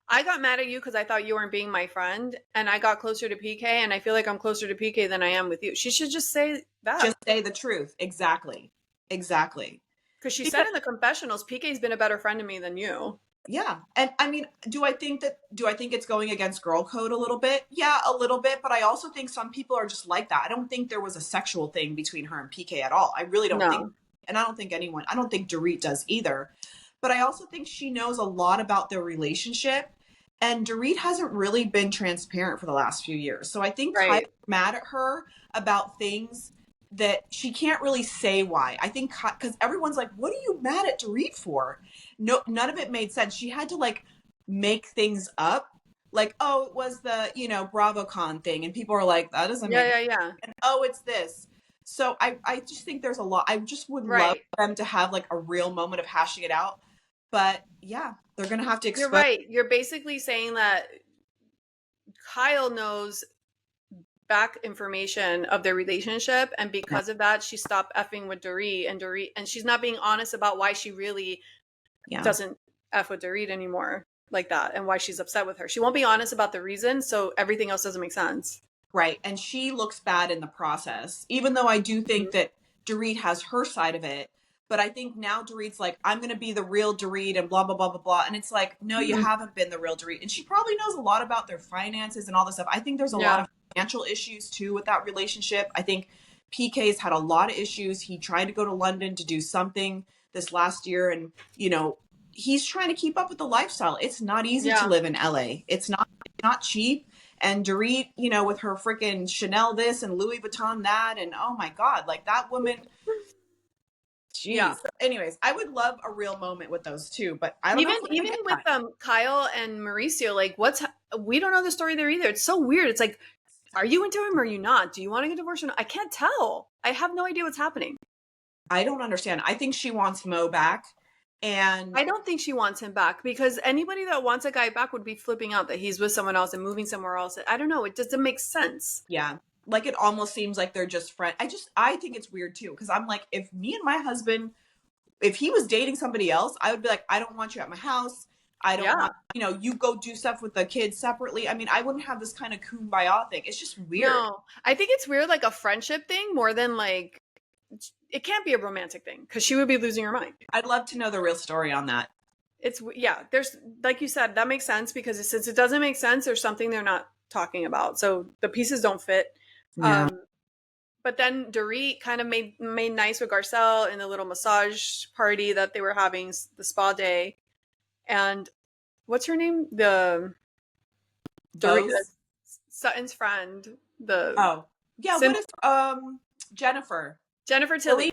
I got mad at you because I thought you weren't being my friend, and I got closer to PK, and I feel like I'm closer to PK than I am with you. She should just say that. Just say the truth. Exactly. Because she said in the confessionals, PK's been a better friend to me than you. Yeah. And I mean, do I think it's going against girl code a little bit? Yeah, a little bit. But I also think some people are just like that. I don't think there was a sexual thing between her and PK at all. I really don't think. And I don't think Dorit does either. But I also think she knows a lot about their relationship. And Dorit hasn't really been transparent for the last few years. So I think Kyle's mad at her about things that she can't really say why. I think because everyone's like, what are you mad at Dorit for? No, none of it made sense. She had to like make things up. Like, oh, it was the, BravoCon thing. And people are like, that doesn't make sense. Yeah. And, oh, it's this. So I just think there's a lot. I just would love them to have like a real moment of hashing it out. But yeah, they're going to have to explain. You're right. You're basically saying that Kyle knows back information of their relationship, and because of that, she stopped effing with Dorit, and she's not being honest about why she really doesn't F with Dorit anymore like that, and why she's upset with her. She won't be honest about the reason, so everything else doesn't make sense. Right. And she looks bad in the process, even though I do think that Dorit has her side of it. But I think now Dorit's like, I'm going to be the real Dorit and blah, blah, blah, blah, blah. And it's like, no, you haven't been the real Dorit. And she probably knows a lot about their finances and all this stuff. I think there's a lot of financial issues too with that relationship. I think PK's had a lot of issues. He tried to go to London to do something this last year, and he's trying to keep up with the lifestyle. It's not easy to live in LA. It's not cheap. And Dorit, with her freaking Chanel this and Louis Vuitton that, and oh my God, like that woman. Jeez. Yeah. Anyways, I would love a real moment with those two, but I don't know. Even with Kyle and Mauricio, like we don't know the story there either. It's so weird. It's like, are you into him or are you not? Do you want to get divorced or not? I can't tell. I have no idea what's happening. I don't understand. I think she wants Mo back. And I don't think she wants him back, because anybody that wants a guy back would be flipping out that he's with someone else and moving somewhere else. I don't know. It doesn't make sense. Yeah. Like it almost seems like they're just friends. I think it's weird too. Cause I'm like, if me and my husband, if he was dating somebody else, I would be like, I don't want you at my house. I don't want, you go do stuff with the kids separately. I mean, I wouldn't have this kind of kumbaya thing. It's just weird. No, I think it's weird, like a friendship thing more than like, it can't be a romantic thing, because she would be losing her mind. I'd love to know the real story on that. There's, like you said, that makes sense, because since it doesn't make sense, there's something they're not talking about. So the pieces don't fit. Yeah. But then Dorit kind of made nice with Garcelle in the little massage party that they were having, the spa day. And what's her name? Dorit, Sutton's friend. What is Jennifer? Jennifer Tilly.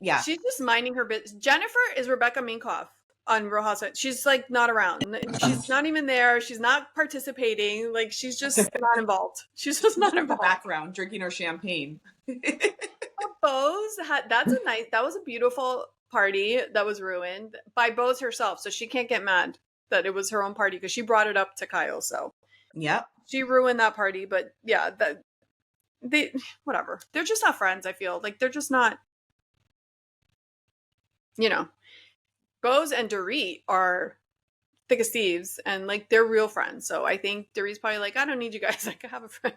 Yeah. She's just minding her business. Jennifer is Rebecca Minkoff on RHOSLC. She's like not around. She's not even there. She's not participating. Like she's just not involved. She's just not involved. In the background, drinking her champagne. Bose that was a beautiful party that was ruined by Bose herself. So she can't get mad that it was her own party, because she brought it up to Kyle. So yep. She ruined that party. But yeah, whatever. They're just not friends, I feel. Like they're just not, Bose and Dorit are thick as thieves, and like they're real friends. So I think Dorit's probably like, I don't need you guys. I can have a friend.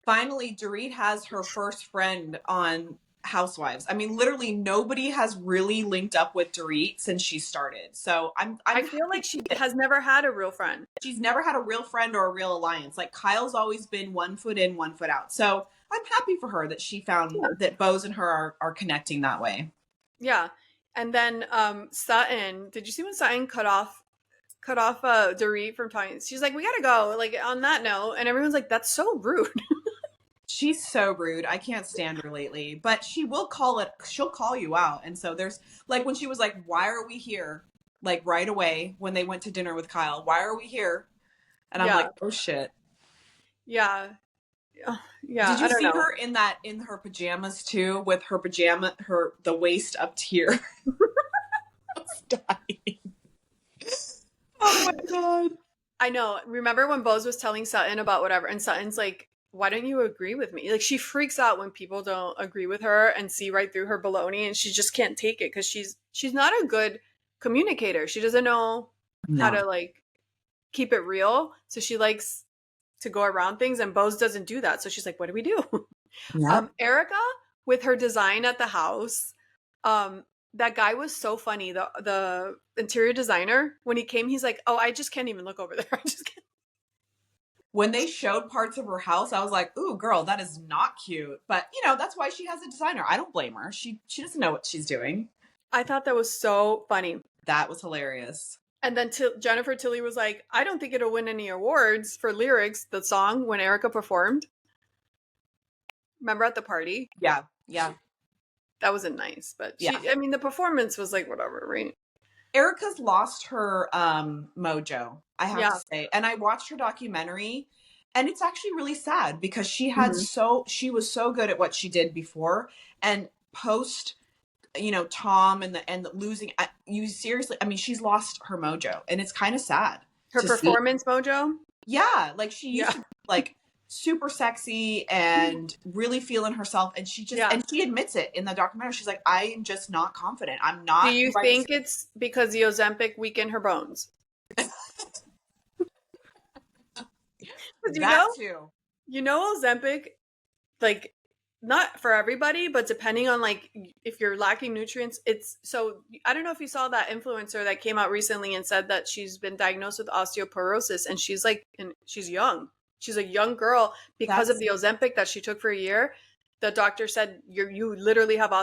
Finally, Dorit has her first friend on Housewives. I mean, literally nobody has really linked up with Dorit since she started. So I feel like she has never had a real friend. She's never had a real friend or a real alliance. Like Kyle's always been 1 foot in, 1 foot out. So I'm happy for her that she found that Bose and her are connecting that way. Yeah. And then Sutton, did you see when Sutton cut off Dorit from talking? She's like, we gotta go, like on that note. And everyone's like, that's so rude. She's so rude. I can't stand her lately, but she'll call you out. And so there's like when she was like, why are we here? Like right away when they went to dinner with Kyle, why are we here? And I'm like, oh shit. Yeah. Yeah. Did you see her in her pajamas too, with her the waist up to here? I was dying. Oh my God. I know. Remember when Bose was telling Sutton about whatever, and Sutton's like, why don't you agree with me? Like she freaks out when people don't agree with her and see right through her baloney, and she just can't take it because she's not a good communicator. She doesn't know how to like keep it real. So she likes to go around things, and Bose doesn't do that. So she's like, what do we do? Yeah. Erica with her design at the house, that guy was so funny. The interior designer, when he came, he's like, oh, I just can't even look over there. I just can't. When they showed parts of her house, I was like, ooh, girl, that is not cute. But, that's why she has a designer. I don't blame her. She doesn't know what she's doing. I thought that was so funny. That was hilarious. And then Jennifer Tilly was like, I don't think it'll win any awards for lyrics, the song, when Erica performed. Remember at the party? Yeah, yeah. That wasn't nice. But the performance was like, whatever, right? Erica's lost her mojo, I have to say. And I watched her documentary, and it's actually really sad because she had she was so good at what she did before, and post, Tom and the losing you seriously. I mean, she's lost her mojo, and it's kind of sad. Her performance mojo? Yeah, like she used to be like super sexy and really feeling herself, and she just and she admits it in the documentary. She's like, I am just not confident. I'm not. Do you think it's because the Ozempic weakened her bones? Too. Ozempic, like, not for everybody, but depending on like if you're lacking nutrients, it's so. I don't know if you saw that influencer that came out recently and said that she's been diagnosed with osteoporosis, and she's like, she's young. She's a young girl because of the Ozempic that she took for a year. The doctor said you literally have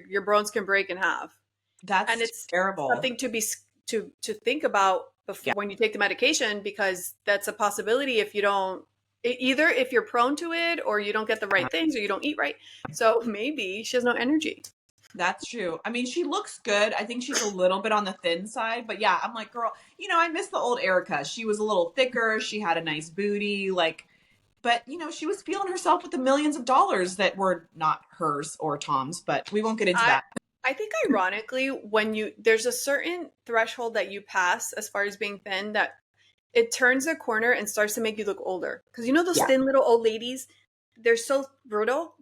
your bones can break in half. That's and it's terrible. something to think about before when you take the medication, because that's a possibility if you don't, either if you're prone to it or you don't get the right things or you don't eat right. So maybe she has no energy. That's true. I mean, she looks good. I think she's a little bit on the thin side, but yeah, I'm like, girl, you know, I miss the old Erica. She was a little thicker. She had a nice booty, like, but you know, she was feeling herself with the millions of dollars that were not hers or Tom's, but we won't get into that. I think ironically, when there's a certain threshold that you pass as far as being thin, that it turns a corner and starts to make you look older. Because you know those thin little old ladies, they're so brutal.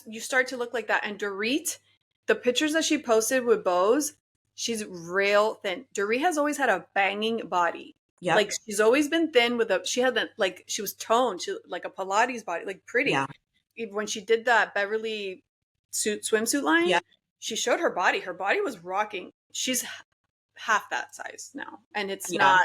You start to look like that. And Dorit, the pictures that she posted with bows, she's real thin. Dorit has always had a banging body. Yeah, like she's always been thin she had that, like she was toned, like a Pilates body, like pretty. Yeah. When she did that Beverly swimsuit line, she showed her body. Her body was rocking. She's half that size now, and it's not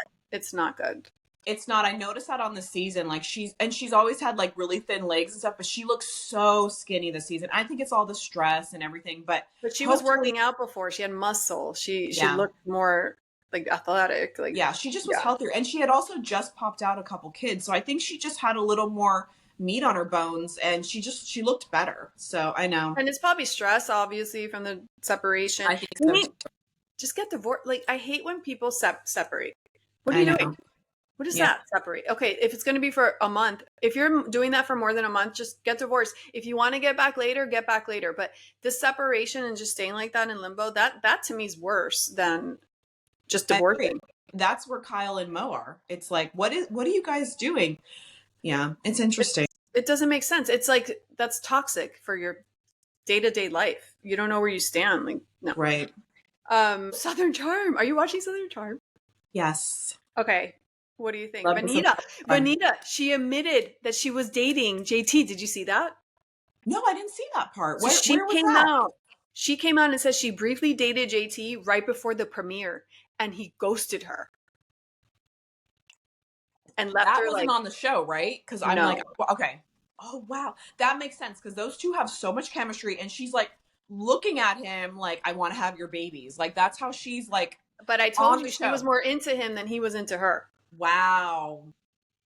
good. It's not. I noticed that on the season. Like she's always had like really thin legs and stuff, but she looks so skinny this season. I think it's all the stress and everything, but she was working out before. She had muscle. She looked more like athletic. Like she just was healthier, and she had also just popped out a couple kids, so I think she just had a little more meat on her bones, and she looked better. So I know, and it's probably stress, obviously, from the separation. I think so. Just get divorced. Like I hate when people separate. What are you doing? What is that? Separate. Okay, if it's going to be for a month, if you're doing that for more than a month, just get divorced. If you want to get back later, get back later. But this separation and just staying like that in limbo, that to me is worse than just divorcing. That's where Kyle and Mo are. It's like, what are you guys doing? Yeah, it's interesting. It doesn't make sense. It's like, that's toxic for your day-to-day life. You don't know where you stand. Like, no. Right. Southern Charm. Are you watching Southern Charm? Yes. Okay. What do you think? Vanita, she admitted that she was dating JT. Did you see that? No, I didn't see that part. Where was that? She came out and said she briefly dated JT right before the premiere, and he ghosted her. And left that her wasn't on the show, right? Because I'm like, okay. Oh, wow. That makes sense, because those two have so much chemistry, and she's like looking at him like, I want to have your babies. Like, that's how she's like. But I told you she was more into him than he was into her. Wow.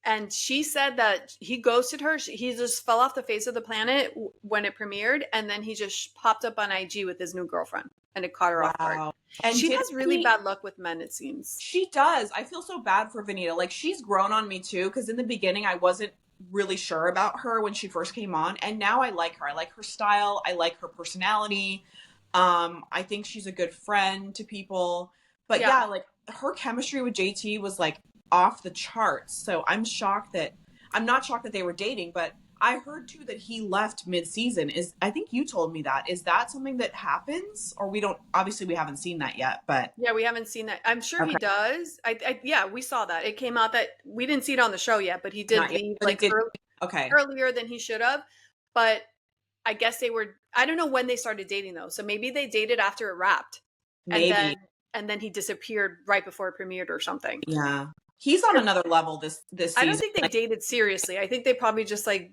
And she said that he ghosted her. He just fell off the face of the planet when it premiered, and then he just popped up on IG with his new girlfriend, and it caught her off guard. And she has really bad luck with men, it seems. She does. I feel so bad for Vanita. Like, she's grown on me too, because in the beginning I wasn't really sure about her when she first came on, and now I like her. I like her style. I like her personality. I think she's a good friend to people. But yeah, like her chemistry with JT was like off the charts. So I'm not shocked that they were dating, but I heard too that he left mid-season. I think you told me that. Is that something that happens? Or we haven't seen that yet, but. Yeah, we haven't seen that. I'm sure he does. Yeah, we saw that. It came out that we didn't see it on the show yet, but he did leave earlier than he should have. But I guess I don't know when they started dating though. So maybe they dated after it wrapped. Maybe. And then he disappeared right before it premiered or something. Yeah. He's on another level this season. I don't think they dated seriously. I think they probably just dated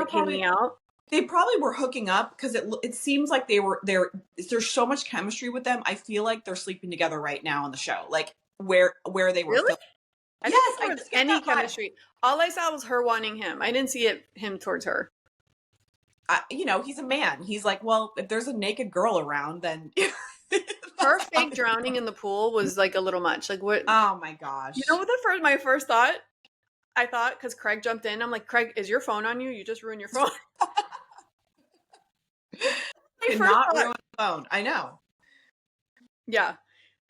hanging out. They probably were hooking up, because it seems like there's so much chemistry with them. I feel like they're sleeping together right now on the show. Like where they were. Really? I didn't think there was any chemistry. All I saw was her wanting him. I didn't see him towards her. He's a man. He's like, well, if there's a naked girl around, then her fake drowning in the pool was like a little much. Like, what? Oh my gosh. You know what my first thought? I thought, because Craig jumped in, I'm like, Craig, is your phone on you? You just ruined your phone. Cannot ruin the phone. I know. Yeah.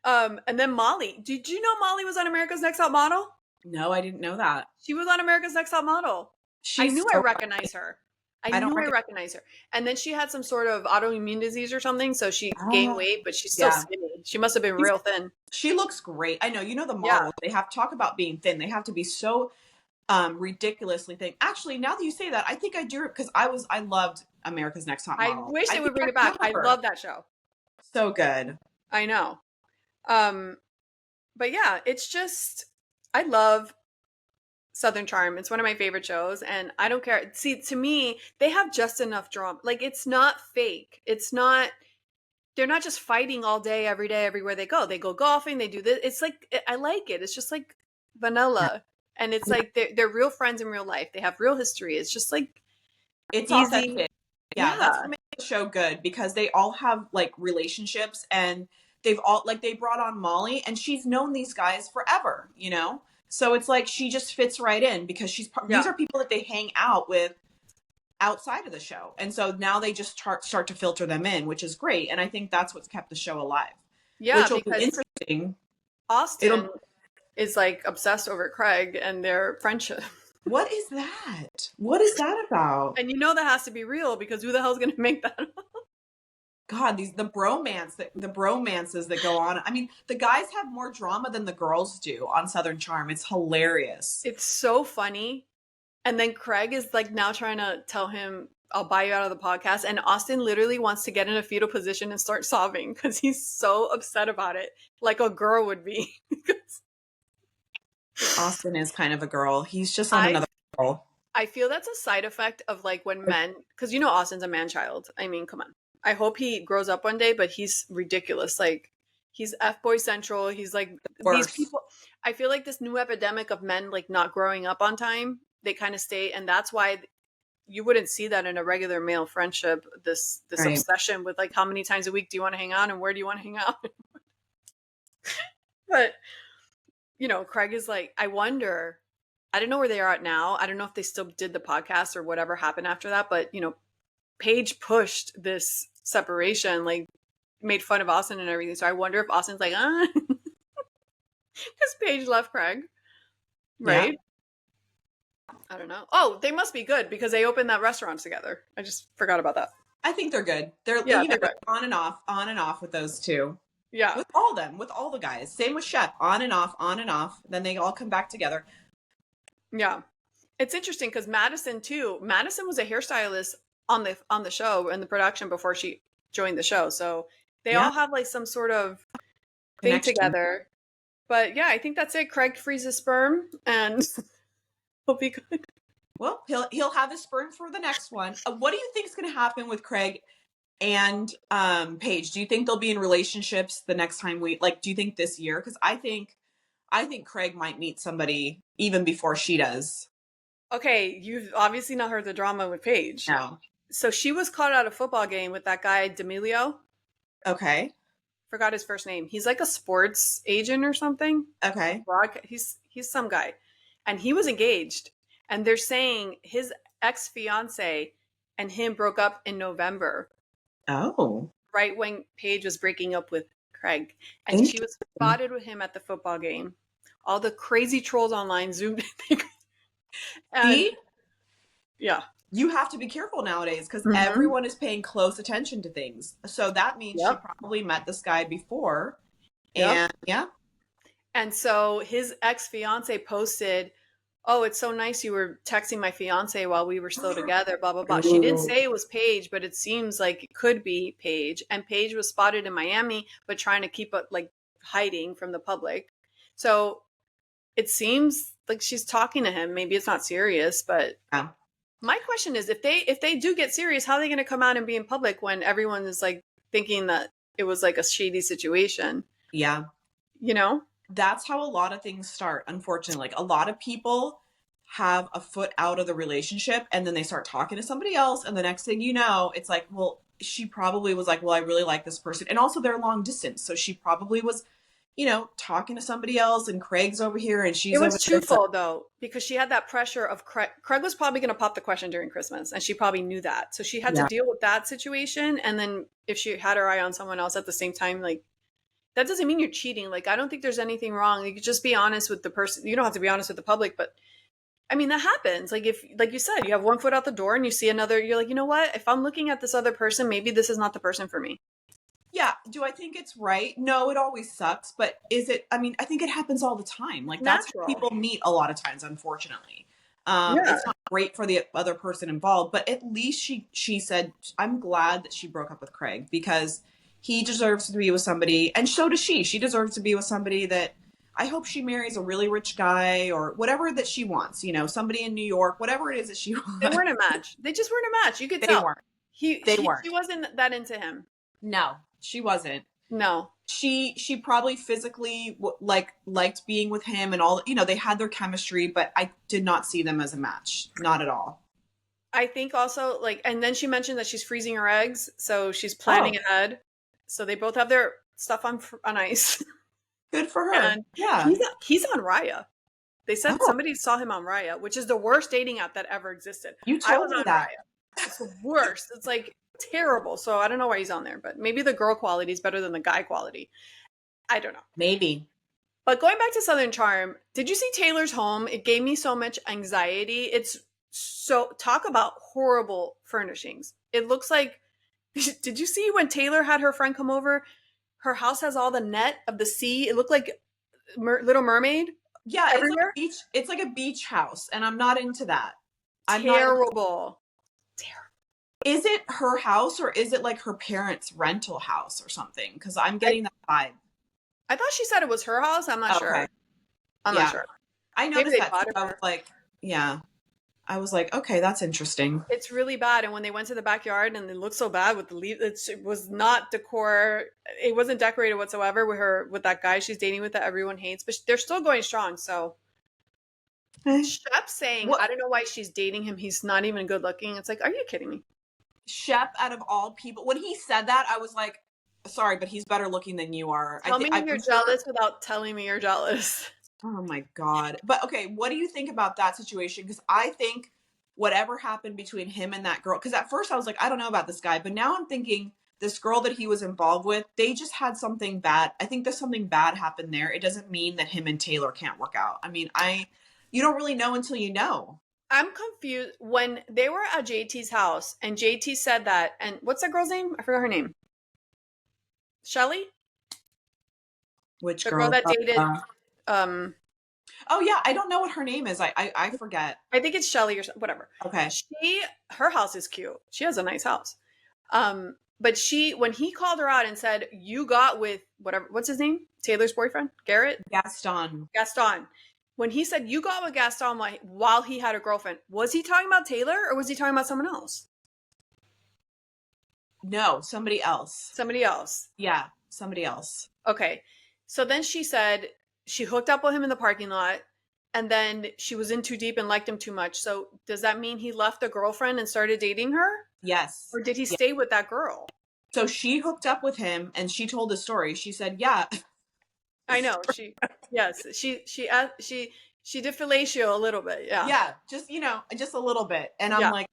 And then Molly. Did you know Molly was on America's Next Top Model? No, I didn't know that. She was on America's Next Top Model. I knew I recognized her. I recognized her. And then she had some sort of autoimmune disease or something, so she gained weight, but she's still skinny. She must have been real thin. She looks great. I know. The models, they have to talk about being thin. They have to be so ridiculously thin. Actually, now that you say that, I think I do, because I loved America's Next Top Model. I wish they would bring it back. I love that show. So good. I know. But yeah, it's just, I love Southern Charm. It's one of my favorite shows, and I don't care. See, to me, they have just enough drama. Like, it's not fake. It's not. They're not just fighting all day, every day, everywhere they go. They go golfing. They do this. It's like I like it. It's just like vanilla, and it's like they're real friends in real life. They have real history. It's just like It's easy. authentic. Yeah, that's what makes the show good, because they all have like relationships, and they've all like they brought on Molly, and she's known these guys forever, you know? So it's like she just fits right in, because these are people that they hang out with outside of the show. And so now they just start to filter them in, which is great. And I think that's what's kept the show alive. Yeah, which will be interesting. Austin is like obsessed over Craig and their friendship. What is that? What is that about? And you know that has to be real, because who the hell's going to make that up? God, the bromances that go on. I mean, the guys have more drama than the girls do on Southern Charm. It's hilarious. It's so funny. And then Craig is like now trying to tell him, I'll buy you out of the podcast. And Austin literally wants to get in a fetal position and start sobbing because he's so upset about it, like a girl would be. Austin is kind of a girl. He's just on another girl. I feel that's a side effect of like when men, because you know Austin's a man child. I mean, come on. I hope he grows up one day, but he's ridiculous. Like, he's F-boy central. He's like, these people, I feel like this new epidemic of men like not growing up on time, they kind of stay, and that's why you wouldn't see that in a regular male friendship, this right. obsession with like how many times a week do you want to hang out and where do you want to hang out. But you know, Craig is like, I wonder, I don't know where they are at now. I don't know if they still did the podcast or whatever happened after that, but you know, Paige pushed this separation, like made fun of Austin and everything. So I wonder if Austin's like, because Paige left Craig, right? Yeah. I don't know. Oh, they must be good because they opened that restaurant together. I just forgot about that. I think they're good. They're on and off with those two. Yeah. With all them, with all the guys. Same with Shep, on and off. Then they all come back together. Yeah. It's interesting because Madison too. Madison was a hairstylist on the show and the production before she joined the show. So they all have like some sort of thing together. But yeah, I think that's it. Craig frees his sperm and he'll be good. Well, he'll have his sperm for the next one. What do you think is going to happen with Craig and Paige? Do you think they'll be in relationships the next time do you think this year? Because I think Craig might meet somebody even before she does. Okay, you've obviously not heard the drama with Paige. No. So she was caught at a football game with that guy D'Amelio. Okay. Forgot his first name. He's like a sports agent or something. Okay. He's some guy. And he was engaged. And they're saying his ex-fiance and him broke up in November. Oh. Right when Paige was breaking up with Craig. And she was spotted with him at the football game. All the crazy trolls online zoomed in. See? Yeah. You have to be careful nowadays because everyone is paying close attention to things. So that means she probably met this guy before. And And so his ex-fiance posted, oh, it's so nice you were texting my fiance while we were still together, blah, blah, blah. She didn't say it was Paige, but it seems like it could be Paige. And Paige was spotted in Miami, but trying to keep it like hiding from the public. So it seems like she's talking to him. Maybe it's not serious, but my question is, if they do get serious, how are they going to come out and be in public when everyone is like thinking that it was like a shady situation? Yeah. You know? That's how a lot of things start, unfortunately. Like a lot of people have a foot out of the relationship and then they start talking to somebody else. And the next thing you know, it's like, well, she probably was like, well, I really like this person. And also they're long distance. So she probably was, you know, talking to somebody else and Craig's over here and she's over there. It was twofold though, because she had that pressure of Craig was probably going to pop the question during Christmas and she probably knew that. So she had to deal with that situation. And then if she had her eye on someone else at the same time, like, that doesn't mean you're cheating. Like, I don't think there's anything wrong. You could just be honest with the person. You don't have to be honest with the public, but I mean, that happens. Like if, like you said, you have one foot out the door and you see another, you're like, you know what? If I'm looking at this other person, maybe this is not the person for me. Yeah. Do I think it's right? No, it always sucks. But is it, I mean, I think it happens all the time. Like that's how people meet a lot of times, unfortunately. It's not great for the other person involved, but at least she said, I'm glad that she broke up with Craig because he deserves to be with somebody, and so does she. She deserves to be with somebody that I hope she marries a really rich guy or whatever that she wants, somebody in New York, whatever it is that she They wants. weren't a match. They just weren't a match. You could They tell. weren't. He They she weren't. she wasn't that into him. No, she wasn't. No. She probably physically liked being with him and all, they had their chemistry, but I did not see them as a match. Not at all. I think also and then she mentioned that she's freezing her eggs, so she's planning ahead. So they both have their stuff on ice. Good for her. And yeah. He's on Raya. They said somebody saw him on Raya, which is the worst dating app that ever existed. You told me that. Raya. It's the worst. It's terrible. So I don't know why he's on there, but maybe the girl quality is better than the guy quality. I don't know. Maybe. But going back to Southern Charm, did you see Taylor's home? It gave me so much anxiety. Talk about horrible furnishings. It looks like, did you see when Taylor had her friend come over? Her house has all the net of the sea. It looked like Little Mermaid. Yeah, everywhere. It's like a beach house, and I'm not into that. Terrible. Is it her house or is it like her parents' rental house or something? Because I'm getting that vibe. I thought she said it was her house. I'm not sure. I'm not sure. I noticed that. I was like, I was like, okay, that's interesting. It's really bad. And when they went to the backyard and it looked so bad with the leaves, it was not decor. It wasn't decorated whatsoever with that guy she's dating with that everyone hates, but they're still going strong. So Shep's saying, I don't know why she's dating him. He's not even good looking. It's like, are you kidding me? Shep, out of all people, when he said that, I was like, sorry, but he's better looking than you are. Tell me you're jealous without telling me you're jealous. Oh my God. But okay, what do you think about that situation? Because I think whatever happened between him and that girl, because at first I was like, I don't know about this guy, but now I'm thinking this girl that he was involved with, they just had something bad. I think there's something bad happened there. It doesn't mean that him and Taylor can't work out. I mean, you don't really know until you know. I'm confused. When they were at JT's house and JT said that, and what's that girl's name? I forgot her name. Shelly? Which girl that dated oh yeah, I don't know what her name is. I forget. I think it's Shelly or whatever. Okay. Her house is cute. She has a nice house. But when he called her out and said, you got with whatever, what's his name? Taylor's boyfriend? Garrett? Gaston. When he said you got with Gaston while he had a girlfriend, was he talking about Taylor or was he talking about someone else? No, somebody else. Somebody else. Yeah, somebody else. Okay. So then she said she hooked up with him in the parking lot and then she was in too deep and liked him too much. So does that mean he left a girlfriend and started dating her? Yes. Or did he stay with that girl? So she hooked up with him and she told the story. She said, yeah. I know. She did fellatio a little bit. Yeah. Yeah. Just a little bit. And I'm like,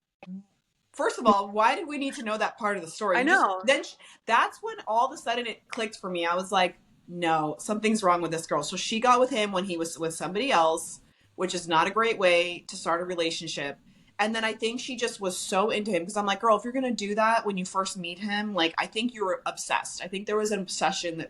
first of all, why did we need to know that part of the story? I know. Then that's when all of a sudden it clicked for me. I was like, no, something's wrong with this girl. So she got with him when he was with somebody else, which is not a great way to start a relationship. And then I think she just was so into him because I'm like, girl, if you're going to do that when you first meet him, I think you were obsessed. I think there was an obsession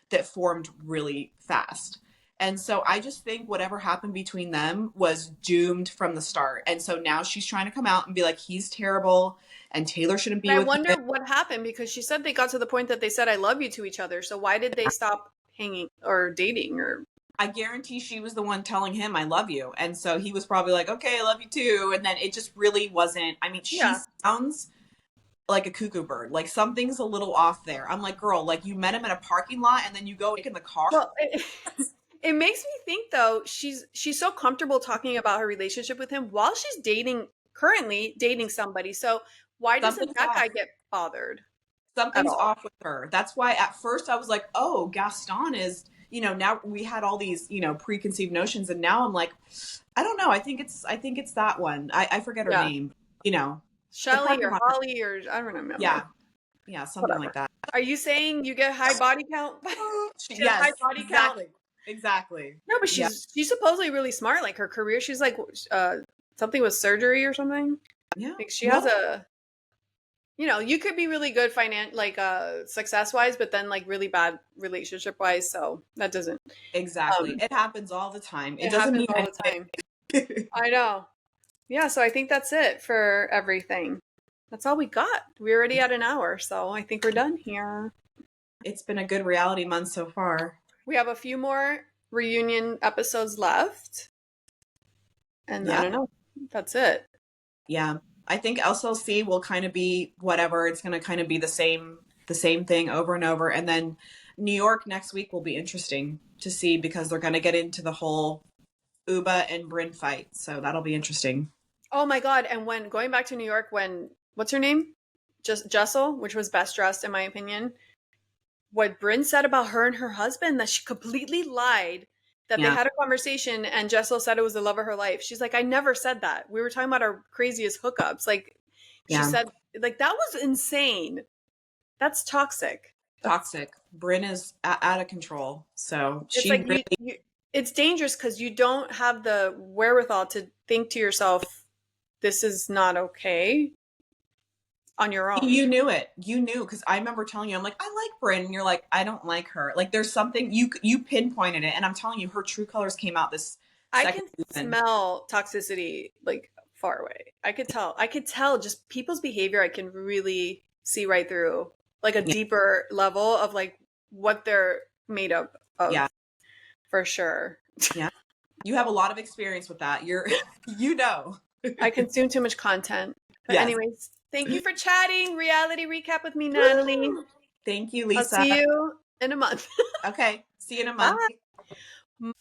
that formed really fast. And so I just think whatever happened between them was doomed from the start. And so now she's trying to come out and be like, he's terrible and Taylor shouldn't be with him. I wonder what happened because she said they got to the point that they said, I love you to each other. So why did they stop hanging or dating? Or I guarantee she was the one telling him, I love you. And so he was probably like, okay, I love you too. And then it just really wasn't. I mean, she sounds like a cuckoo bird. Something's a little off there. I'm like, girl, you met him in a parking lot and then you go in the car. Well, it makes me think though, she's so comfortable talking about her relationship with him while she's currently dating somebody. So why doesn't that guy get bothered? Something's off with her. That's why at first I was like, oh, Gaston is, now we had all these, preconceived notions. And now I'm like, I don't know. I think it's that one. I forget her name, Shelly or Holly or I don't know. Yeah. Yeah. Something like that. Are you saying you get high body count? Yes, high body count. Exactly. No, but she's supposedly really smart. Her career, she's something with surgery or something. Yeah. She has a, you could be really good success wise, but then really bad relationship wise. So that doesn't. Exactly. It happens all the time. It doesn't mean all the time. I know. Yeah. So I think that's it for everything. That's all we got. We're already at an hour. So I think we're done here. It's been a good reality month so far. We have a few more reunion episodes left. And I don't know. That's it. Yeah. I think RHOSLC will kind of be whatever. It's going to kind of be the same thing over and over. And then New York next week will be interesting to see because they're going to get into the whole Uba and Brynn fight. So that'll be interesting. Oh my God. And when going back to New York, when, what's her name? Jessel, which was best dressed in my opinion. What Brynn said about her and her husband, that she completely lied, that they had a conversation and Jessel said it was the love of her life. She's like, I never said that. We were talking about our craziest hookups. Like, she said, like, that was insane. That's toxic. Toxic. Brynn is out of control. So it's like it's dangerous because you don't have the wherewithal to think to yourself, this is not okay on your own. You knew it. You knew, because I remember telling you, I'm like, I like Brynn. And you're like, I don't like her. Like, there's something, you pinpointed it. And I'm telling you, her true colors came out this second season. Smell toxicity like far away. I could tell just people's behavior. I can really see right through, like a deeper level of like what they're made up of. Yeah. For sure. Yeah. You have a lot of experience with that. You know. I consume too much content. But anyways, thank you for chatting. Reality recap with me, Natalie. Thank you, Lisa. I'll see you in a month. Okay. See you in a month. Bye.